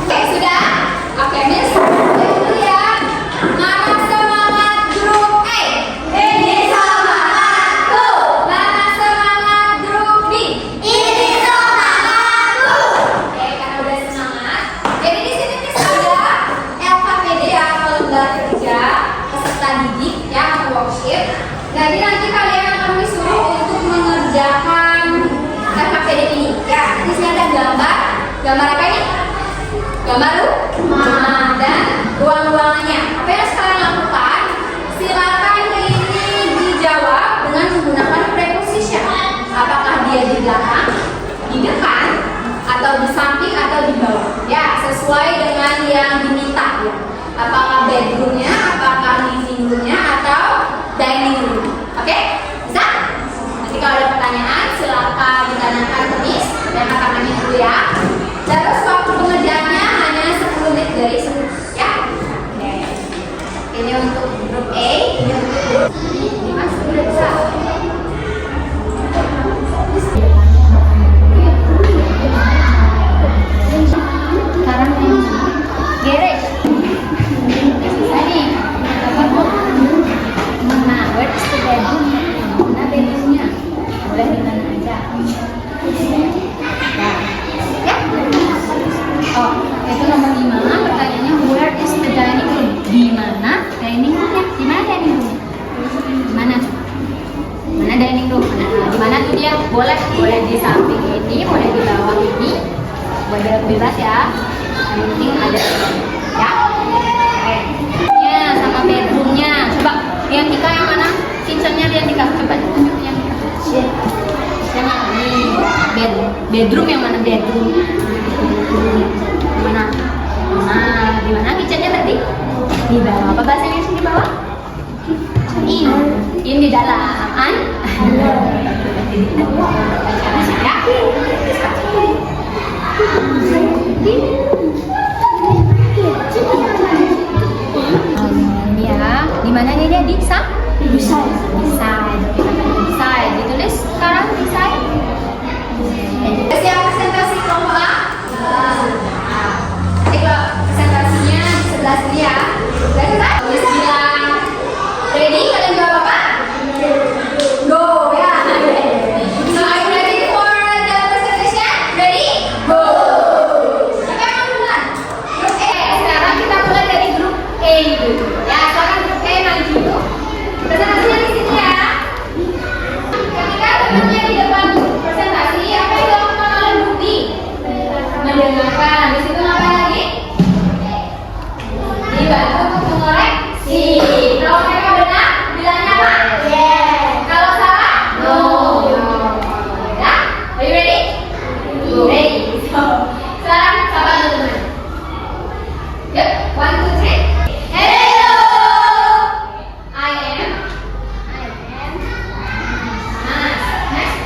Oke, sudah? Oke, Miss. Itu ya. Mana semangat grup A? Ini semangatku. Mana semangat grup B? Ini semangatku. Oke, karena udah semangat. Jadi di sini Miss ada LKPD ya, lembar kerja peserta didik ya, atau worksheet. Jadi nanti kalian akan disuruh untuk mengerjakan LKPD ini. Ya, di sini ada gambar. Gambar apa ini? Gambar rumah dan ruang-ruangannya. Apa yang harus kalian lakukan? Silakan ini dijawab dengan menggunakan preposition. Apakah dia di belakang, di depan, atau di samping, atau di bawah? Ya, sesuai dengan yang diminta ya. Apakah bedroomnya, apakah living roomnya, atau dining room? Oke? Bisa? Nanti kalau ada bebas ya. Yang penting ada ya. Ya, sama bedroomnya. Coba lihat Tika yang mana? Kitchennya lihat Tika. Coba tunjuk yang Tika. Yang mana? Nih, bedroom yang mana? Bedroom. Mana? Nah, di mana kitchennya tadi? Di bawah. Apa bahasa Indonesia di bawah? In di dalam. An? Ya. Ini ya. Di mana nih dia? Di side. Ditulis sekarang di side. Siap presentasi kelompok A? Nanti kalau presentasinya di sebelah sini ya. Ready kan? Tulis bilang ready, kalian jawab apa? Go ya. So are you ready for the presentation? Ready? Go. Siapa yang mau mulai? Grup A. Sekarang kita mulai dari grup A dulu. Ya, sekarang grup A maju. Presentasinya di sini ya. Ketika temannya di depan presentasi, apa yang dilakukan oleh grup B? Mendengarkan. Di situ apa lagi? Dibantu untuk mengoreksi. Kalau mereka benar, bilangnya apa? Yes. Kalau salah? No. Ya? Are you ready? Ready. So, sekarang sapa teman-teman. Yuk, 1, 2, 3. Hello. I am. Next.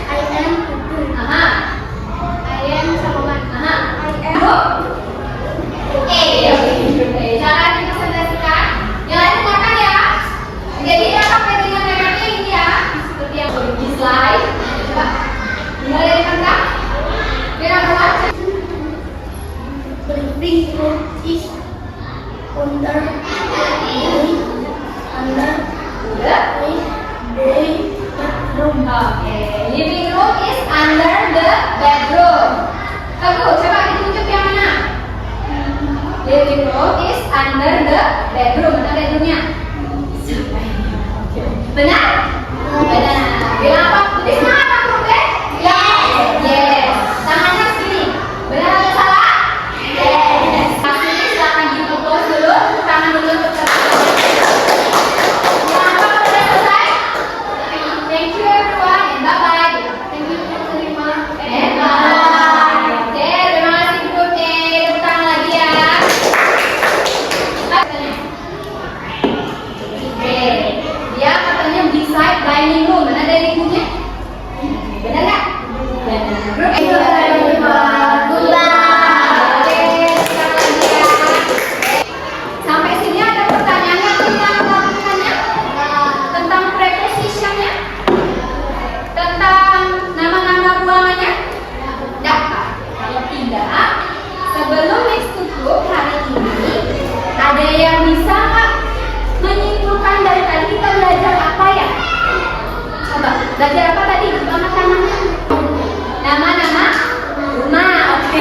Cara dipresentasikan. Yang lain dengarkan ya. Jadi apa bedanya mereka ini ya? Seperti yang di slide. Coba. Mulai dari mana? Kira apa? Living room is under bedroom. Oke. Living room is under the bedroom. Teguh, coba ditunjuk yang mana? Living room is under the bedroom. Mana bedroomnya? Benar? Benar. Bilang apa? Tulis semangat apa grup B? Yes. Tangannya sini. Benar atau salah? Yes. Sini silakan di-pose dulu. Tangan dulu untuk bilang apa kalau sudah selesai? Thank you everyone and bye-bye. Thank you for terima. And bye. Oke, terima kasih grup A. Tepuk tangan lagi ya. Oke, dia katanya beside dining room. Mana dining roomnya? Benar nggak? Benar. Grup A. Oke, sekarang lagi ya. Sampai sini ada pertanyaan nggak tentang lakukannya? Tentang prepositionnya? Tentang nama-nama ruangannya? Dapat. Kalau tidak, sebelum next to group hari ini, ada yang bisa nggak menyimpulkan dari tadi kita belajar apa ya? Coba, belajar apa tadi? Angkat tangannya. Nama-nama rumah, oke.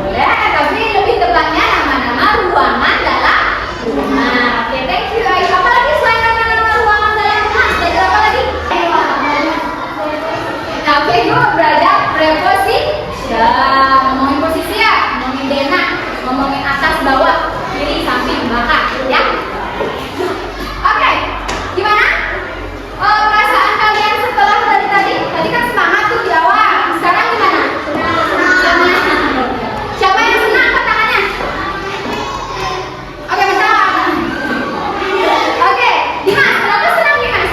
Boleh, tapi lebih tepatnya nama-nama ruangan dalam rumah. Oke, thank you. Ayo, apa lagi selain nama-nama ruangan dalam rumah? Belajar apa lagi? Nah, oke, gue belajar preposition. Ngomongin posisi ya, ngomongin dena, ngomongin atas, bawah, kiri, samping, belakang, ya. Oke, gimana? Perasaan kalian setelah tadi? Tadi kan semangat tuh di awal. Sekarang gimana? Siapa yang senang angkat tangannya? Oke, betul. Oke, Dimas, kenapa senang Dimas?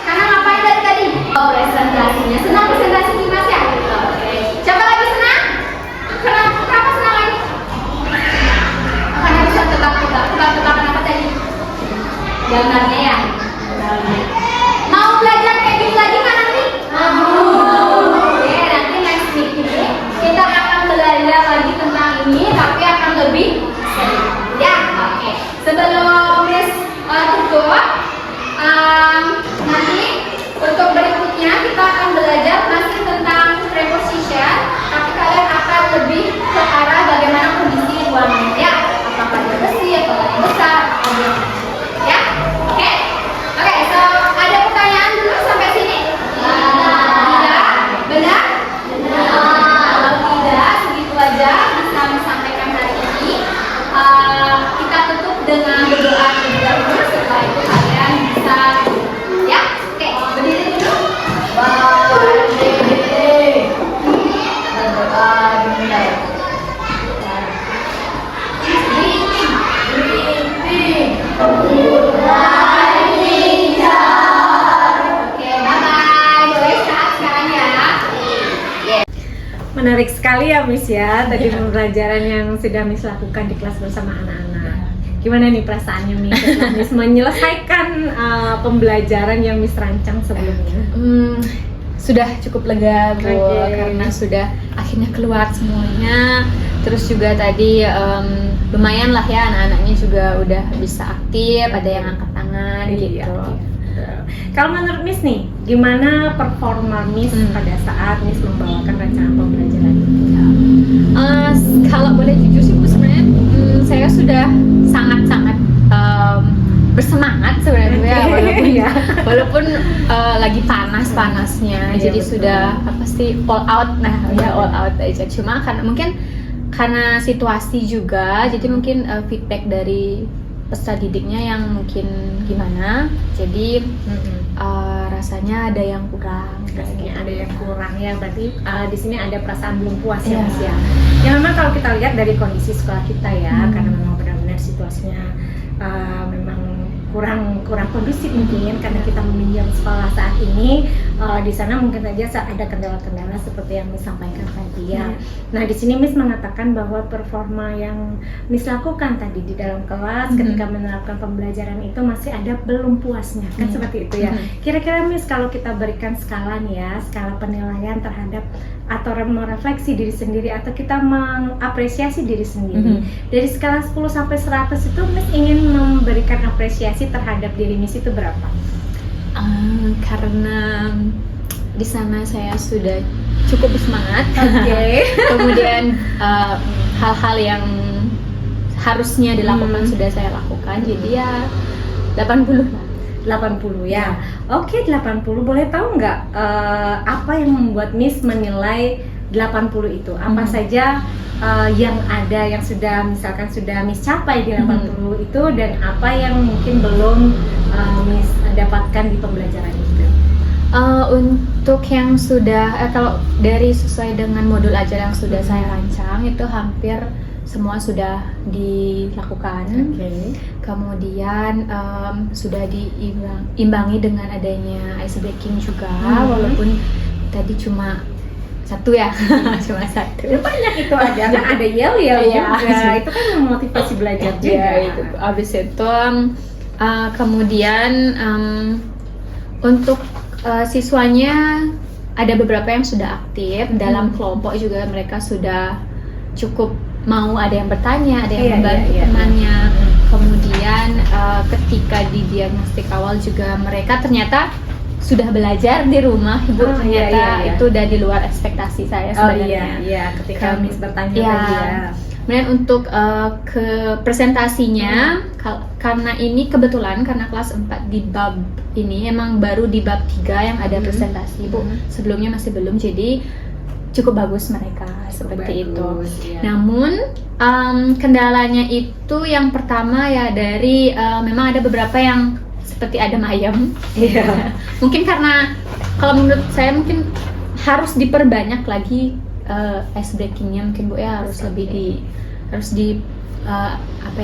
Karena ngapain dari tadi? Oh, presentasinya. Senang presentasi Dimas ya? Oke. Siapa lagi Menarik sekali ya Miss ya, tadi pembelajaran yang sudah Miss lakukan di kelas bersama anak-anak. Gimana nih perasaannya Miss setelah Miss menyelesaikan pembelajaran yang Miss rancang sebelumnya? Sudah cukup lega Bu, Oke. karena sudah akhirnya keluar semuanya. Terus juga tadi lumayan lah ya, anak-anaknya juga udah bisa aktif, ada yang angkat tangan Iya, gitu. Kalau menurut Miss nih, gimana performa Miss pada saat Miss membawakan rancangan pembelajaran itu? Kalau boleh jujur sih Bu, sebenarnya saya sudah sangat-sangat bersemangat sebenarnya, walaupun Iya. walaupun lagi panas-panasnya, Iya, jadi betul. sudah apa sih all out, ya all out aja. Cuma karena situasi juga, jadi mungkin feedback dari peserta didiknya yang mungkin gimana, jadi rasanya ada yang kurang. Rasanya ada yang kurang ya, berarti di sini ada perasaan belum puas ya Iya. Miss ya. Ya memang kalau kita lihat dari kondisi sekolah kita ya, karena memang benar-benar situasinya memang kurang kondusif mungkin karena kita meminjam sekolah saat ini. Di sana mungkin saja ada kendala-kendala seperti yang Miss sampaikan tadi ya. Nah di sini Miss mengatakan bahwa performa yang Miss lakukan tadi di dalam kelas ketika menerapkan pembelajaran itu masih ada belum puasnya kan, seperti itu ya. Kira-kira Miss kalau kita berikan skala nih ya, skala penilaian terhadap atau merefleksi diri sendiri atau kita mengapresiasi diri sendiri, dari skala 10 sampai 100 itu Miss ingin memberikan apresiasi terhadap diri Miss itu berapa? Karena di sana saya sudah cukup bersemangat. Oke. Kemudian hal-hal yang harusnya dilakukan sudah saya lakukan, jadi ya 80 lah. 80 ya. Oke, 80. Boleh tahu nggak apa yang membuat Miss menilai 80 itu? Apa saja yang ada yang sudah misalkan sudah Miss capai di 80 itu, dan apa yang mungkin belum Miss dapatkan di pembelajaran itu? Untuk yang sudah kalau dari sesuai dengan modul ajar yang sudah saya rancang itu hampir semua sudah dilakukan. Kemudian sudah diimbangi dengan adanya ice breaking juga, walaupun tadi cuma satu ya, cuma satu. Banyak itu ada kan, ada yel-yel Iya. juga. Itu kan memotivasi belajar juga. Ya, itu. Abis itu kemudian untuk siswanya ada beberapa yang sudah aktif dalam kelompok juga, mereka sudah cukup mau, ada yang bertanya, ada yang membantu temannya. Kemudian ketika di diagnostik awal juga mereka ternyata sudah belajar di rumah, Ibu. Ternyata itu udah di luar ekspektasi saya sebenarnya. Iya, ketika Miss bertanya Ya. tadi ya. Kemudian untuk ke presentasinya, karena ini kebetulan karena kelas 4 di bab ini emang baru di bab 3 yang ada presentasi, Bu. Sebelumnya masih belum, jadi cukup bagus mereka seperti bagus, itu. ya. Namun kendalanya itu yang pertama ya dari memang ada beberapa yang seperti adem ayam. Iya. Mungkin karena kalau menurut saya mungkin harus diperbanyak lagi ice breakingnya, mungkin Bu ya, harus lebih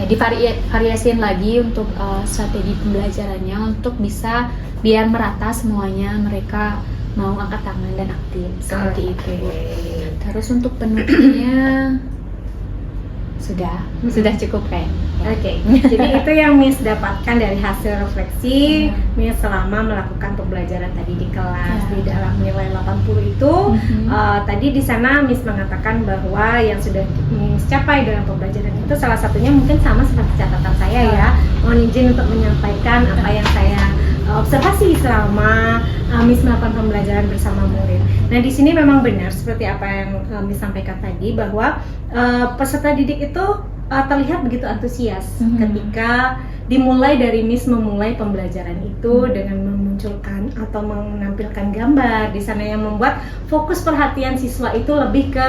divariasiin lagi untuk strategi pembelajarannya untuk bisa biar merata semuanya, mereka mau angkat tangan dan aktif seperti itu. Terus untuk penutupnya sudah cukup kayak. Oke, jadi itu yang Miss dapatkan dari hasil refleksi Miss selama melakukan pembelajaran tadi di kelas. Di dalam nilai 80 itu tadi di sana Miss mengatakan bahwa yang sudah Miss capai dalam pembelajaran itu salah satunya mungkin sama seperti catatan saya ya. Mohon izin untuk menyampaikan apa yang saya observasi selama Miss melakukan pembelajaran bersama murid. Nah di sini memang benar seperti apa yang Miss sampaikan tadi, bahwa peserta didik itu terlihat begitu antusias ketika dimulai dari Miss memulai pembelajaran itu dengan memunculkan atau menampilkan gambar di sana yang membuat fokus perhatian siswa itu lebih ke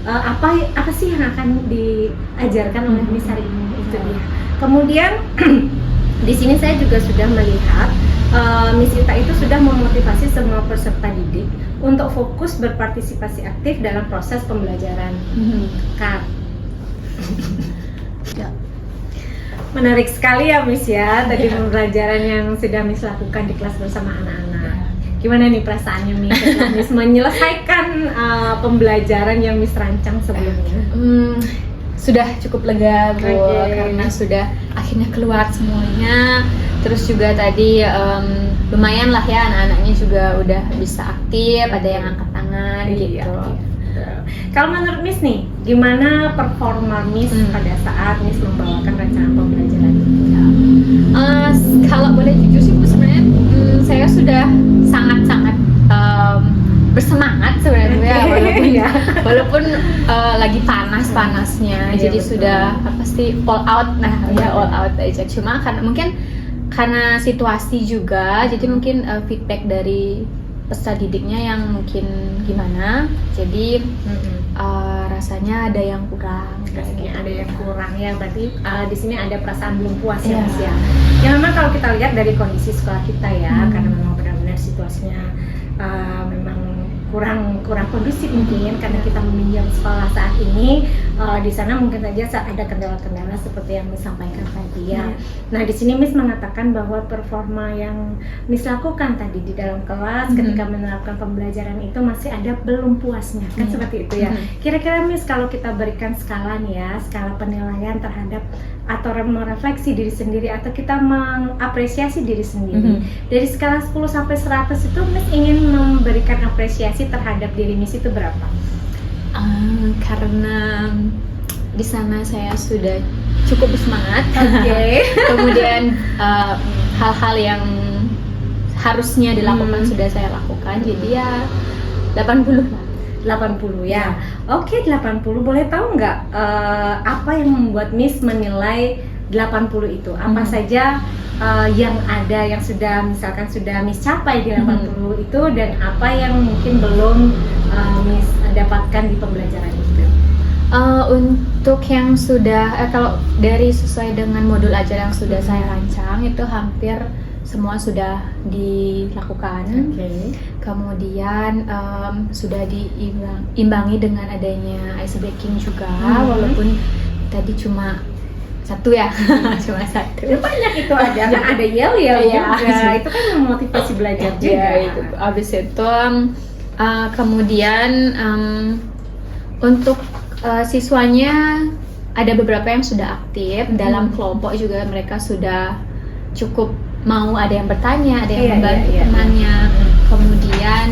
apa sih yang akan diajarkan oleh Miss hari ini, itu dia. Kemudian di sini saya juga sudah melihat Miss Ita itu sudah memotivasi semua peserta didik untuk fokus berpartisipasi aktif dalam proses pembelajaran. Menarik sekali ya Miss ya, tadi pembelajaran yang sudah Miss lakukan di kelas bersama anak-anak. Gimana nih perasaannya Miss setelah Miss menyelesaikan pembelajaran yang Miss rancang sebelumnya? Sudah cukup lega Bu, Oke. karena sudah akhirnya keluar semuanya. Terus juga tadi lumayan lah ya, anak-anaknya juga udah bisa aktif, ada yang angkat tangan Iya, gitu. iya. Kalau menurut Miss nih, gimana performa Miss pada saat Miss membawakan rancangan pembelajaran itu? Kalau boleh jujur sih Bu, sebenarnya saya sudah sangat-sangat bersemangat sebenarnya, Oke. walaupun lagi panas-panasnya, jadi sudah apa sih all out, all out aja. Cuma karena situasi juga, jadi mungkin feedback dari peserta didiknya yang mungkin gimana, jadi rasanya ada yang kurang. Rasanya ada yang kurang ya, berarti di sini ada perasaan belum puas Iya. ya Miss ya. Ya memang kalau kita lihat dari kondisi sekolah kita ya, karena memang benar-benar situasinya memang kurang kondusif mungkin karena kita meminjam sekolah saat ini. Di sana mungkin saja ada kendala-kendala seperti yang Miss sampaikan tadi ya. Nah di sini Miss mengatakan bahwa performa yang Miss lakukan tadi di dalam kelas ketika menerapkan pembelajaran itu masih ada belum puasnya kan seperti itu ya. Kira-kira Miss kalau kita berikan skala nih ya, skala penilaian terhadap atau merefleksi diri sendiri atau kita mengapresiasi diri sendiri dari skala 10 sampai 100 itu Miss ingin memberikan apresiasi terhadap diri Miss itu berapa? Karena di sana saya sudah cukup bersemangat. Oke. Kemudian hal-hal yang harusnya dilakukan sudah saya lakukan, jadi ya 80 lah. 80 ya. Oke, 80. Boleh tahu nggak apa yang membuat Miss menilai 80 itu? Apa saja yang ada yang sudah misalkan sudah Miss capai di 80 itu dan apa yang mungkin belum Miss dapatkan di pembelajaran itu? Untuk yang sudah kalau dari sesuai dengan modul ajar yang sudah saya rancang itu hampir semua sudah dilakukan. Kemudian sudah diimbangi dengan adanya ice breaking juga, walaupun tadi cuma satu ya, cuma satu. Banyak itu ada, kan ada yel-yel Iya. juga. Itu kan memotivasi belajar juga. Ya, itu. Abis itu kemudian untuk siswanya ada beberapa yang sudah aktif dalam kelompok juga, mereka sudah cukup mau, ada yang bertanya, ada yang membantu temannya. Kemudian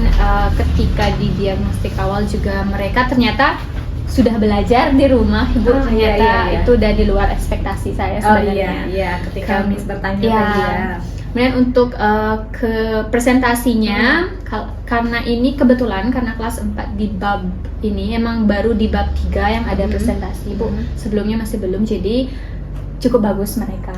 ketika di diagnostik awal juga mereka ternyata sudah belajar di rumah, Ibu. Ternyata itu udah di luar ekspektasi saya sebenarnya. Iya, ketika Miss bertanya tadi ya. Kemudian untuk ke presentasinya, karena ini kebetulan karena kelas 4 di bab ini emang baru di bab 3 yang ada presentasi, Bu. Sebelumnya masih belum, jadi cukup bagus mereka.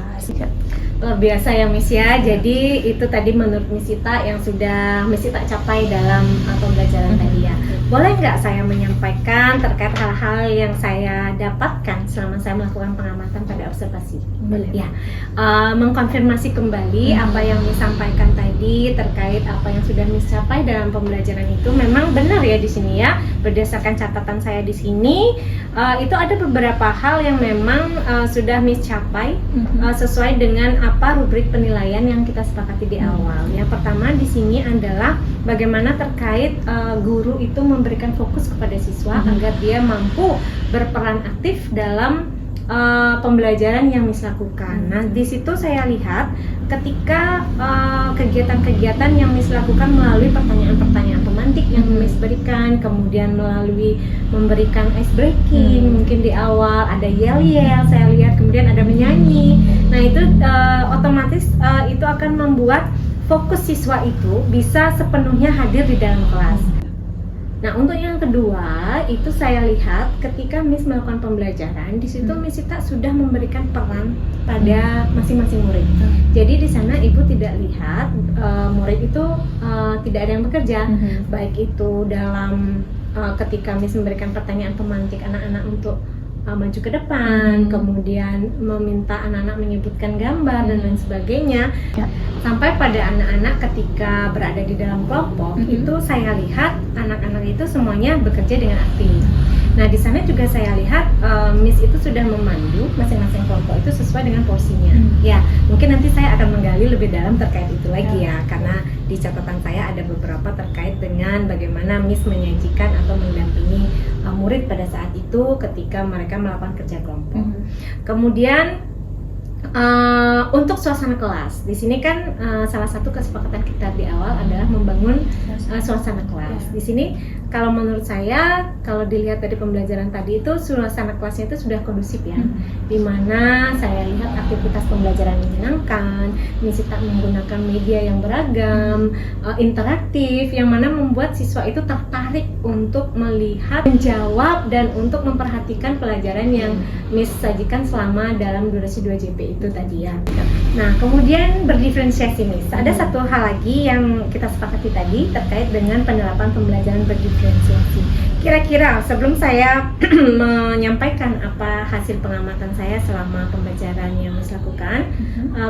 Luar biasa ya Miss ya. Jadi itu tadi menurut Miss Sita yang sudah Miss Sita capai dalam pembelajaran tadi ya. Boleh nggak saya menyampaikan terkait hal-hal yang saya dapatkan selama saya melakukan pengamatan pada observasi? Boleh. Ya, mengkonfirmasi kembali apa yang Miss sampaikan tadi terkait apa yang sudah Miss capai dalam pembelajaran itu memang benar ya di sini ya. Berdasarkan catatan saya di sini itu ada beberapa hal yang memang sudah Miss capai sesuai dengan apa rubrik penilaian yang kita sepakati di awal. Yang pertama di sini adalah bagaimana terkait guru itu memberikan fokus kepada siswa agar dia mampu berperan aktif dalam pembelajaran yang Miss lakukan. Nah, di situ saya lihat ketika kegiatan-kegiatan yang Miss lakukan melalui pertanyaan-pertanyaan pemantik yang Miss berikan, kemudian melalui memberikan ice breaking, mungkin di awal ada yel-yel, saya lihat, kemudian ada menyanyi. Nah, itu otomatis itu akan membuat fokus siswa itu bisa sepenuhnya hadir di dalam kelas. Nah, untuk yang kedua itu saya lihat ketika Miss melakukan pembelajaran di situ Miss Sita sudah memberikan peran pada masing-masing murid. Jadi di sana ibu tidak lihat murid itu tidak ada yang bekerja, baik itu dalam ketika Miss memberikan pertanyaan pemantik anak-anak untuk maju ke depan, kemudian meminta anak-anak menyebutkan gambar dan lain sebagainya, sampai pada anak-anak ketika berada di dalam kelompok itu saya lihat anak-anak itu semuanya bekerja dengan aktif. Nah, di sana juga saya lihat Miss itu sudah memandu masing-masing kelompok itu sesuai dengan porsinya. Ya, mungkin nanti saya akan menggali lebih dalam terkait itu lagi ya, karena di catatan saya ada beberapa terkait dengan bagaimana Miss menyajikan atau mendampingi murid pada saat itu ketika mereka melakukan kerja kelompok. Kemudian untuk suasana kelas, di sini kan salah satu kesepakatan kita di awal adalah membangun suasana kelas. Di sini kalau menurut saya, kalau dilihat dari pembelajaran tadi itu suasana kelasnya itu sudah kondusif ya, dimana saya lihat aktivitas pembelajaran menyenangkan, Misita menggunakan media yang beragam, interaktif, yang mana membuat siswa itu tertarik untuk melihat, menjawab, dan untuk memperhatikan pelajaran yang Miss sajikan selama dalam durasi 2JP itu tadi ya. Nah, kemudian berdiferensiasi Miss. Ada satu hal lagi yang kita sepakati tadi terkait dengan penerapan pembelajaran berdiferensiasi. Kira-kira sebelum saya menyampaikan apa hasil pengamatan saya selama pembelajaran yang Miss lakukan,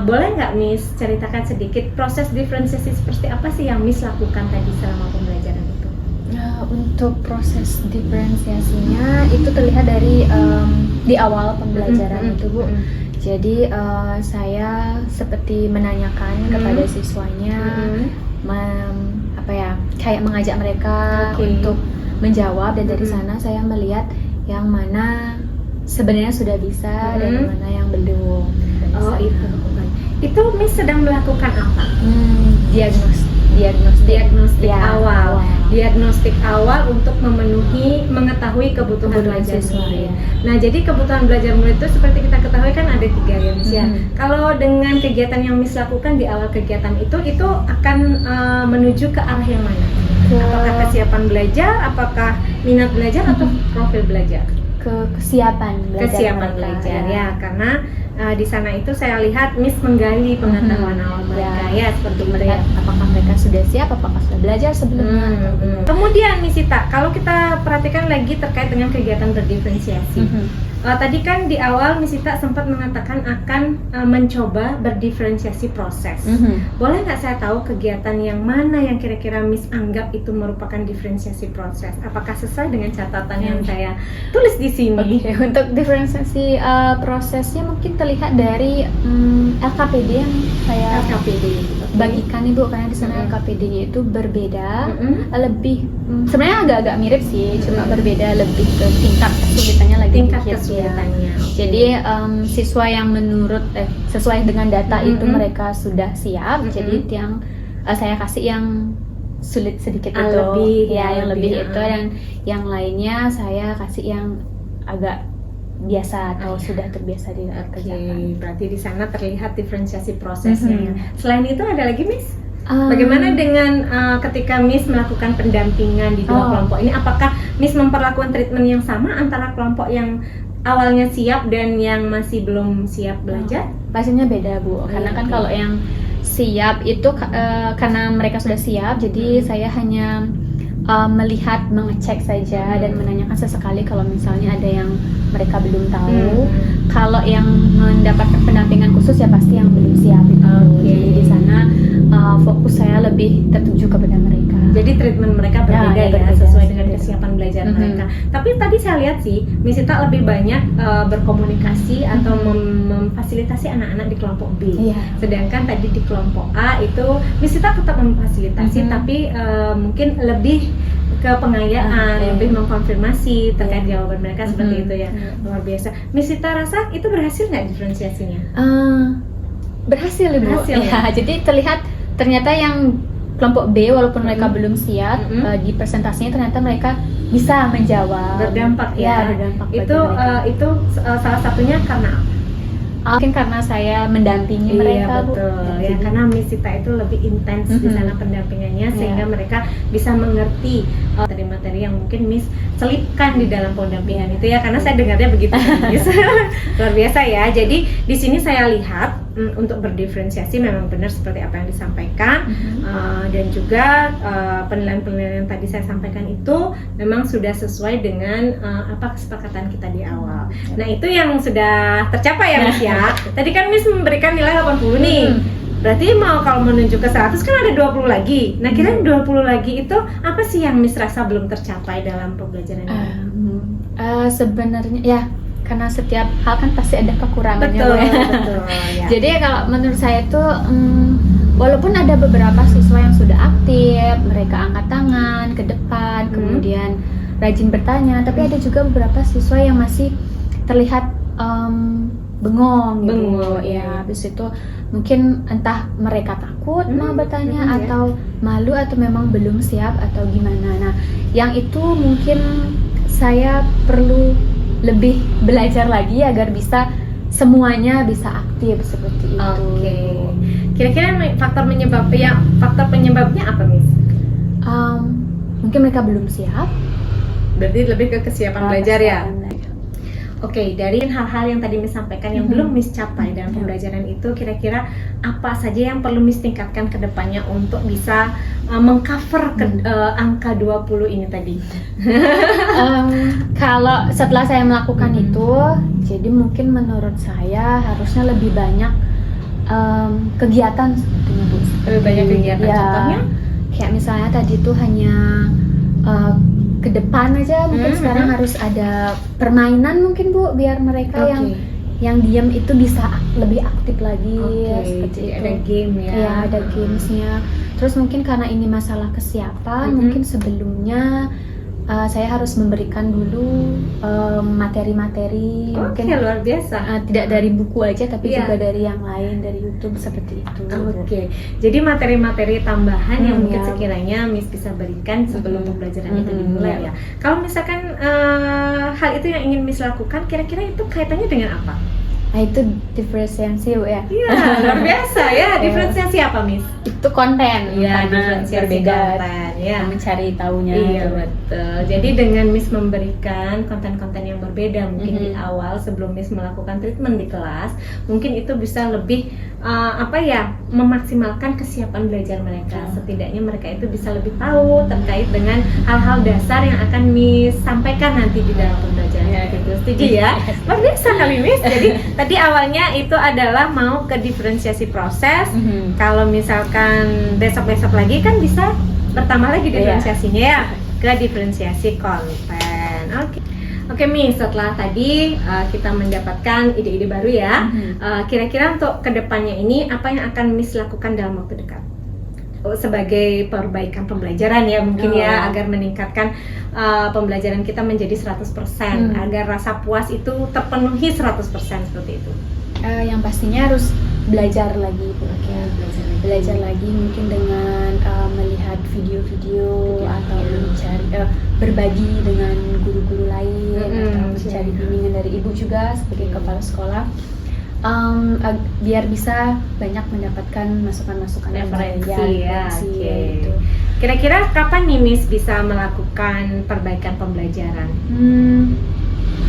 boleh nggak Miss ceritakan sedikit proses diferensiasi seperti apa sih yang Miss lakukan tadi selama pembelajaran itu? Nah, untuk proses diferensiasinya itu terlihat dari di awal pembelajaran itu Bu. Jadi saya seperti menanyakan kepada siswanya, kayak mengajak mereka untuk menjawab, dan dari sana saya melihat yang mana sebenarnya sudah bisa dan yang mana yang belum. Oh, itu Miss sedang melakukan apa? Diagnostik awal. Diagnostik awal untuk mengetahui kebutuhan belajar murid. Nah, jadi kebutuhan belajar murid itu seperti kita ketahui kan ada 3 ya Miss ya. Kalau dengan kegiatan yang Miss lakukan di awal kegiatan itu akan menuju ke arah yang mana? Apakah kesiapan belajar, apakah minat belajar, atau profil belajar? Kesiapan belajar ya, karena di sana itu saya lihat Miss menggali pengetahuan awal mereka ya, seperti melihat apakah mereka sudah siap, apakah sudah belajar sebelumnya. Kemudian Misita, kalau kita perhatikan lagi terkait dengan kegiatan berdiferensiasi, tadi kan di awal Misita sempat mengatakan akan mencoba berdiferensiasi proses. Boleh nggak saya tahu kegiatan yang mana yang kira-kira Miss anggap itu merupakan diferensiasi proses? Apakah sesuai dengan catatan yang saya tulis di sini? Untuk diferensiasi prosesnya mungkin terlihat dari LKPD yang saya bagikan Ibu, karena di sana LKPD-nya itu berbeda, lebih sebenarnya agak-agak mirip sih, cuma berbeda lebih ke tingkat kesulitannya lagi kesulitannya. Jadi siswa yang menurut sesuai dengan data itu mereka sudah siap, jadi yang saya kasih yang sulit sedikit itu, yang lebih itu, dan yang lainnya saya kasih yang agak biasa atau sudah terbiasa dikerjakan. Berarti di sana terlihat diferensiasi prosesnya. Selain itu ada lagi Miss? Bagaimana dengan ketika Miss melakukan pendampingan di dua kelompok ini? Apakah Miss memperlakukan treatment yang sama antara kelompok yang awalnya siap dan yang masih belum siap belajar? Pastinya beda Bu, karena kan kalau yang siap itu karena mereka sudah siap, jadi saya hanya melihat, mengecek saja dan menanyakan sesekali kalau misalnya ada yang mereka belum tahu. Kalau yang mendapatkan pendampingan khusus ya pasti yang belum siap itu. Jadi di sana fokus saya lebih tertuju kepada mereka. Jadi treatment mereka berbeda sesuai dengan kesiapan belajar mereka. Tapi tadi saya lihat sih, Misita lebih banyak berkomunikasi atau memfasilitasi anak-anak di kelompok B. Sedangkan tadi di kelompok A itu Misita tetap memfasilitasi, tapi mungkin lebih ke pengayaan, lebih mengkonfirmasi terkait jawaban mereka seperti itu ya. Luar biasa. Misita rasa itu berhasil nggak diferensiasinya? Berhasil Ibu. Ya. Jadi ternyata yang kelompok B walaupun mereka belum siap, di presentasinya ternyata mereka bisa menjawab. Berdampak ya. Berdampak. Itu salah satunya karena mungkin karena saya mendampingi mereka, betul. Ya, karena Misita itu lebih intens di sana pendampingannya, sehingga mereka bisa mengerti materi-materi yang mungkin Miss selipkan di dalam pendampingan itu ya, karena saya dengarnya begitu. Luar biasa ya. Jadi di sini saya lihat untuk berdiferensiasi memang benar seperti apa yang disampaikan, dan juga penilaian-penilaian yang tadi saya sampaikan itu memang sudah sesuai dengan apa kesepakatan kita di awal. Nah, itu yang sudah tercapai ya Miss ya. Tadi kan Miss memberikan nilai 80 nih. Berarti kalau menuju ke 100 kan ada 20 lagi. Nah, kira-kira 20 lagi itu apa sih yang Miss rasa belum tercapai dalam pembelajaran ini? Sebenarnya ya karena setiap hal kan pasti ada kekurangannya. Betul, Bu, ya. betul. Ya. Jadi kalau menurut saya itu walaupun ada beberapa siswa yang sudah aktif, mereka angkat tangan ke depan, kemudian rajin bertanya, tapi ada juga beberapa siswa yang masih terlihat bengong gitu. Ya, habis itu mungkin entah mereka takut mau bertanya atau malu atau memang belum siap atau gimana. Nah, yang itu mungkin saya perlu lebih belajar lagi agar bisa semuanya bisa aktif seperti itu. Oke. Kira-kira faktor penyebabnya apa, Miss? Mungkin mereka belum siap. Berarti lebih ke kesiapan belajar ya. Oke, dari hal-hal yang tadi Miss sampaikan yang belum Miss capai dalam pembelajaran itu, kira-kira apa saja yang perlu Miss tingkatkan ke depannya untuk bisa mengcover angka 20 ini tadi? Kalau setelah saya melakukan itu, jadi mungkin menurut saya harusnya lebih banyak kegiatan sebetulnya, Bu. Lebih banyak kegiatan, ya, contohnya? Kayak misalnya tadi tuh hanya ke depan aja, mungkin sekarang harus ada permainan mungkin, Bu, biar mereka yang diam itu bisa lebih aktif lagi, seperti itu. Ada game ya. Ya, ada gamesnya. Terus mungkin karena ini masalah kesiapan, mungkin sebelumnya saya harus memberikan dulu materi-materi, mungkin luar biasa. tidak dari buku aja, tapi juga dari yang lain, dari YouTube seperti itu. Oke, jadi materi-materi tambahan yang mungkin sekiranya Miss bisa berikan sebelum pembelajaran itu dimulai ya. Kalau misalkan hal itu yang ingin Miss lakukan, kira-kira itu kaitannya dengan apa? Nah, itu diferensiasi, Bu, ya. Iya, luar biasa ya. Diferensiasi apa, Miss? Itu konten, Iya, karena diferensiasi berbeda konten, ya. mencari tahunya. Iya, betul. Jadi dengan Miss memberikan konten-konten yang berbeda mungkin di awal sebelum Miss melakukan treatment di kelas, mungkin itu bisa lebih memaksimalkan kesiapan belajar mereka. Setidaknya mereka itu bisa lebih tahu terkait dengan hal-hal dasar yang akan Miss sampaikan nanti di dalam pembelajaran. Gitu. Setuju ya? Luar biasa kali, Miss. Jadi tadi awalnya itu adalah mau ke diferensiasi proses. Kalau misalkan besok-besok lagi kan bisa bertambah lagi diferensiasinya ya ke diferensiasi konten. Oke, Miss, setelah tadi kita mendapatkan ide-ide baru ya. Kira-kira untuk kedepannya ini apa yang akan Miss lakukan dalam waktu dekat? Sebagai perbaikan pembelajaran ya mungkin ya, agar meningkatkan pembelajaran kita menjadi 100%, agar rasa puas itu terpenuhi 100% seperti itu. Yang pastinya harus belajar lagi, Bu. Belajar lagi mungkin dengan melihat video-video atau mencari berbagi dengan guru-guru lain atau mencari bimbingan dari ibu juga sebagai kepala sekolah. Biar bisa banyak mendapatkan masukan-masukan referensi ya. Gitu. Kira-kira kapan nih Miss bisa melakukan perbaikan pembelajaran?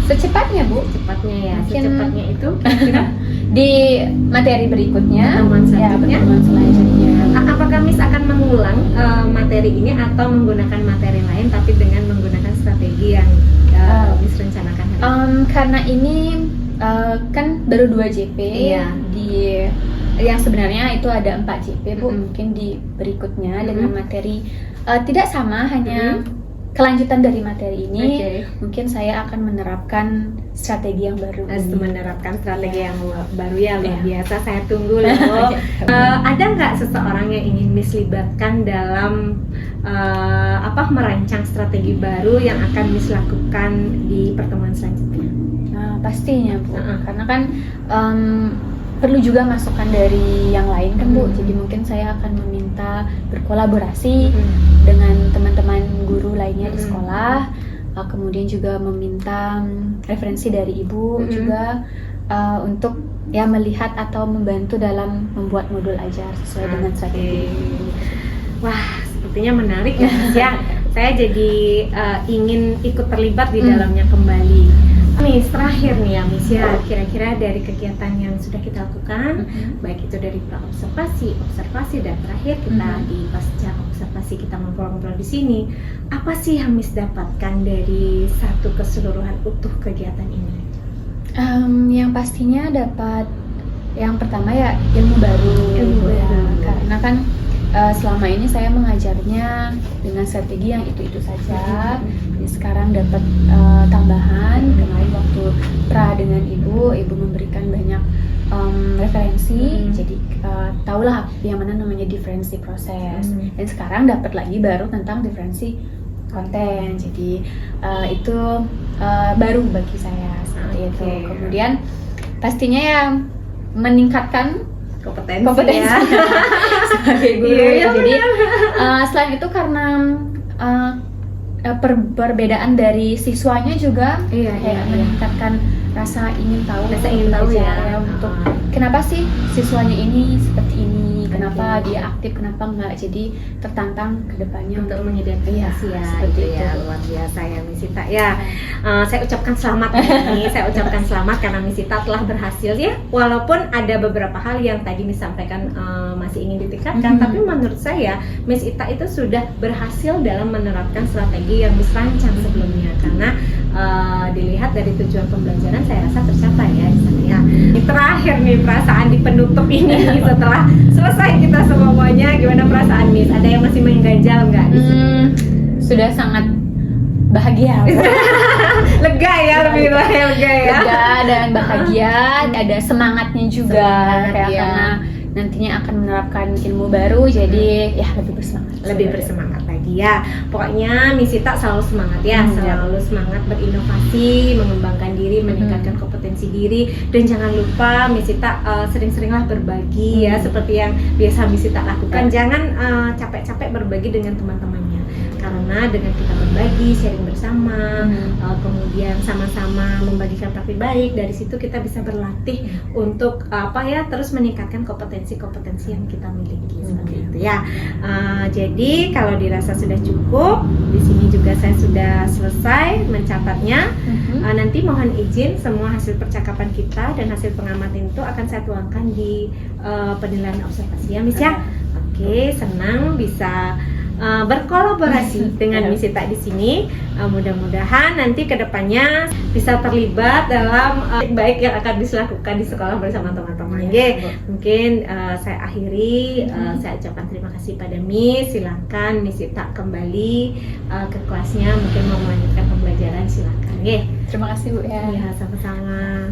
Secepatnya, Bu. Secepatnya ya. Mungkin Secepatnya itu kira-kira di materi berikutnya, pertemuan selanjutnya. pertemuan selanjutnya. Apakah Miss akan mengulang materi ini atau menggunakan materi lain tapi dengan menggunakan strategi yang Miss rencanakan hari ini? Karena ini kan baru 2 JP, di yang sebenarnya itu ada 4 JP, Bu. Mungkin di berikutnya dengan materi tidak sama, hanya kelanjutan dari materi ini. Mungkin saya akan menerapkan strategi yang baru. Menerapkan strategi yang baru ya, luar biasa. Saya tunggu loh. Ada nggak seseorang yang ingin Miss libatkan dalam merancang strategi baru yang akan Miss lakukan di pertemuan selanjutnya? Pastinya, Bu. Karena kan perlu juga masukan dari yang lain kan, Bu. Jadi mungkin saya akan meminta berkolaborasi dengan teman-teman guru lainnya di sekolah. Kemudian juga meminta referensi dari ibu juga untuk melihat atau membantu dalam membuat modul ajar sesuai dengan strategi. Wah, sepertinya menarik ya, Miss ya. Saya jadi ingin ikut terlibat di dalamnya kembali. Miss, terakhir nih ya Miss ya, kira-kira dari kegiatan yang sudah kita lakukan, baik itu dari observasi dan terakhir kita di pasca observasi kita ngobrol-ngobrol di sini, apa sih yang Miss dapatkan dari satu keseluruhan utuh kegiatan ini? Yang pastinya dapat yang pertama ya ilmu baru. Karena kan selama ini saya mengajarnya dengan strategi yang itu-itu saja. Jadi sekarang dapat tambahan. Kemarin waktu pra dengan ibu memberikan banyak referensi. Jadi tahulah yang mana namanya diferensi proses. Dan sekarang dapat lagi baru tentang diferensi konten. Jadi itu baru bagi saya seperti itu. Kemudian pastinya ya meningkatkan kompetensi ya. sebagai guru. Iya, Jadi selain itu karena perbedaan dari siswanya juga kayak meningkatkan rasa ingin tahu, ya. Untuk kenapa sih siswanya ini seperti ini, kenapa dia aktif, kenapa enggak. Jadi tertantang ke depannya untuk mengidentifikasi ya, seperti itu. ya. Luar biasa ya Miss Sita ya. Saya ucapkan selamat nih. Saya ucapkan selamat karena Miss Sita telah berhasil ya. Walaupun ada beberapa hal yang tadi Miss sampaikan masih ingin ditingkatkan, tapi menurut saya Miss Sita itu sudah berhasil dalam menerapkan strategi yang Miss rancang sebelumnya, karena dilihat dari tujuan pembelajaran saya rasa tercapai ya di sana ya. Ini terakhir nih perasaan di penutup ini setelah selesai kita semuanya, gimana perasaan Miss? Ada yang masih mengganjal nggak di sini? Sudah sangat bahagia. Lega ya, lebih lega ya. Lega dan bahagia, ada semangatnya juga Semangat, ya. karena nantinya akan menerapkan ilmu baru, jadi ya lebih bersemangat. Lebih bersemangat lagi ya. Pokoknya Miss Sita selalu semangat ya, selalu semangat berinovasi, mengembangkan diri, meningkatkan kompetensi diri, dan jangan lupa Miss Sita sering-seringlah berbagi ya, seperti yang biasa Miss Sita lakukan. Jangan capek-capek berbagi dengan teman-temannya, karena dengan kita berbagi, sharing bersama, kemudian sama-sama membagikan praktik baik, dari situ kita bisa berlatih untuk terus meningkatkan kompetensi yang kita miliki seperti itu ya. Jadi kalau dirasa sudah cukup, di sini juga saya sudah selesai mencatatnya. Nanti mohon izin semua hasil percakapan kita dan hasil pengamatan itu akan saya tuangkan di penilaian observasi ya Miss ya. Oke, senang bisa berkolaborasi dengan Miss Sita di sini. Mudah-mudahan nanti kedepannya bisa terlibat dalam baik yang akan dilakukan di sekolah bersama teman-teman. Mungkin saya akhiri, saya ucapkan terima kasih pada Miss. Silakan Miss Sita kembali ke kelasnya, mungkin mau melanjutkan pembelajaran, silakan. Terima kasih Bu ya. Iya, sama-sama.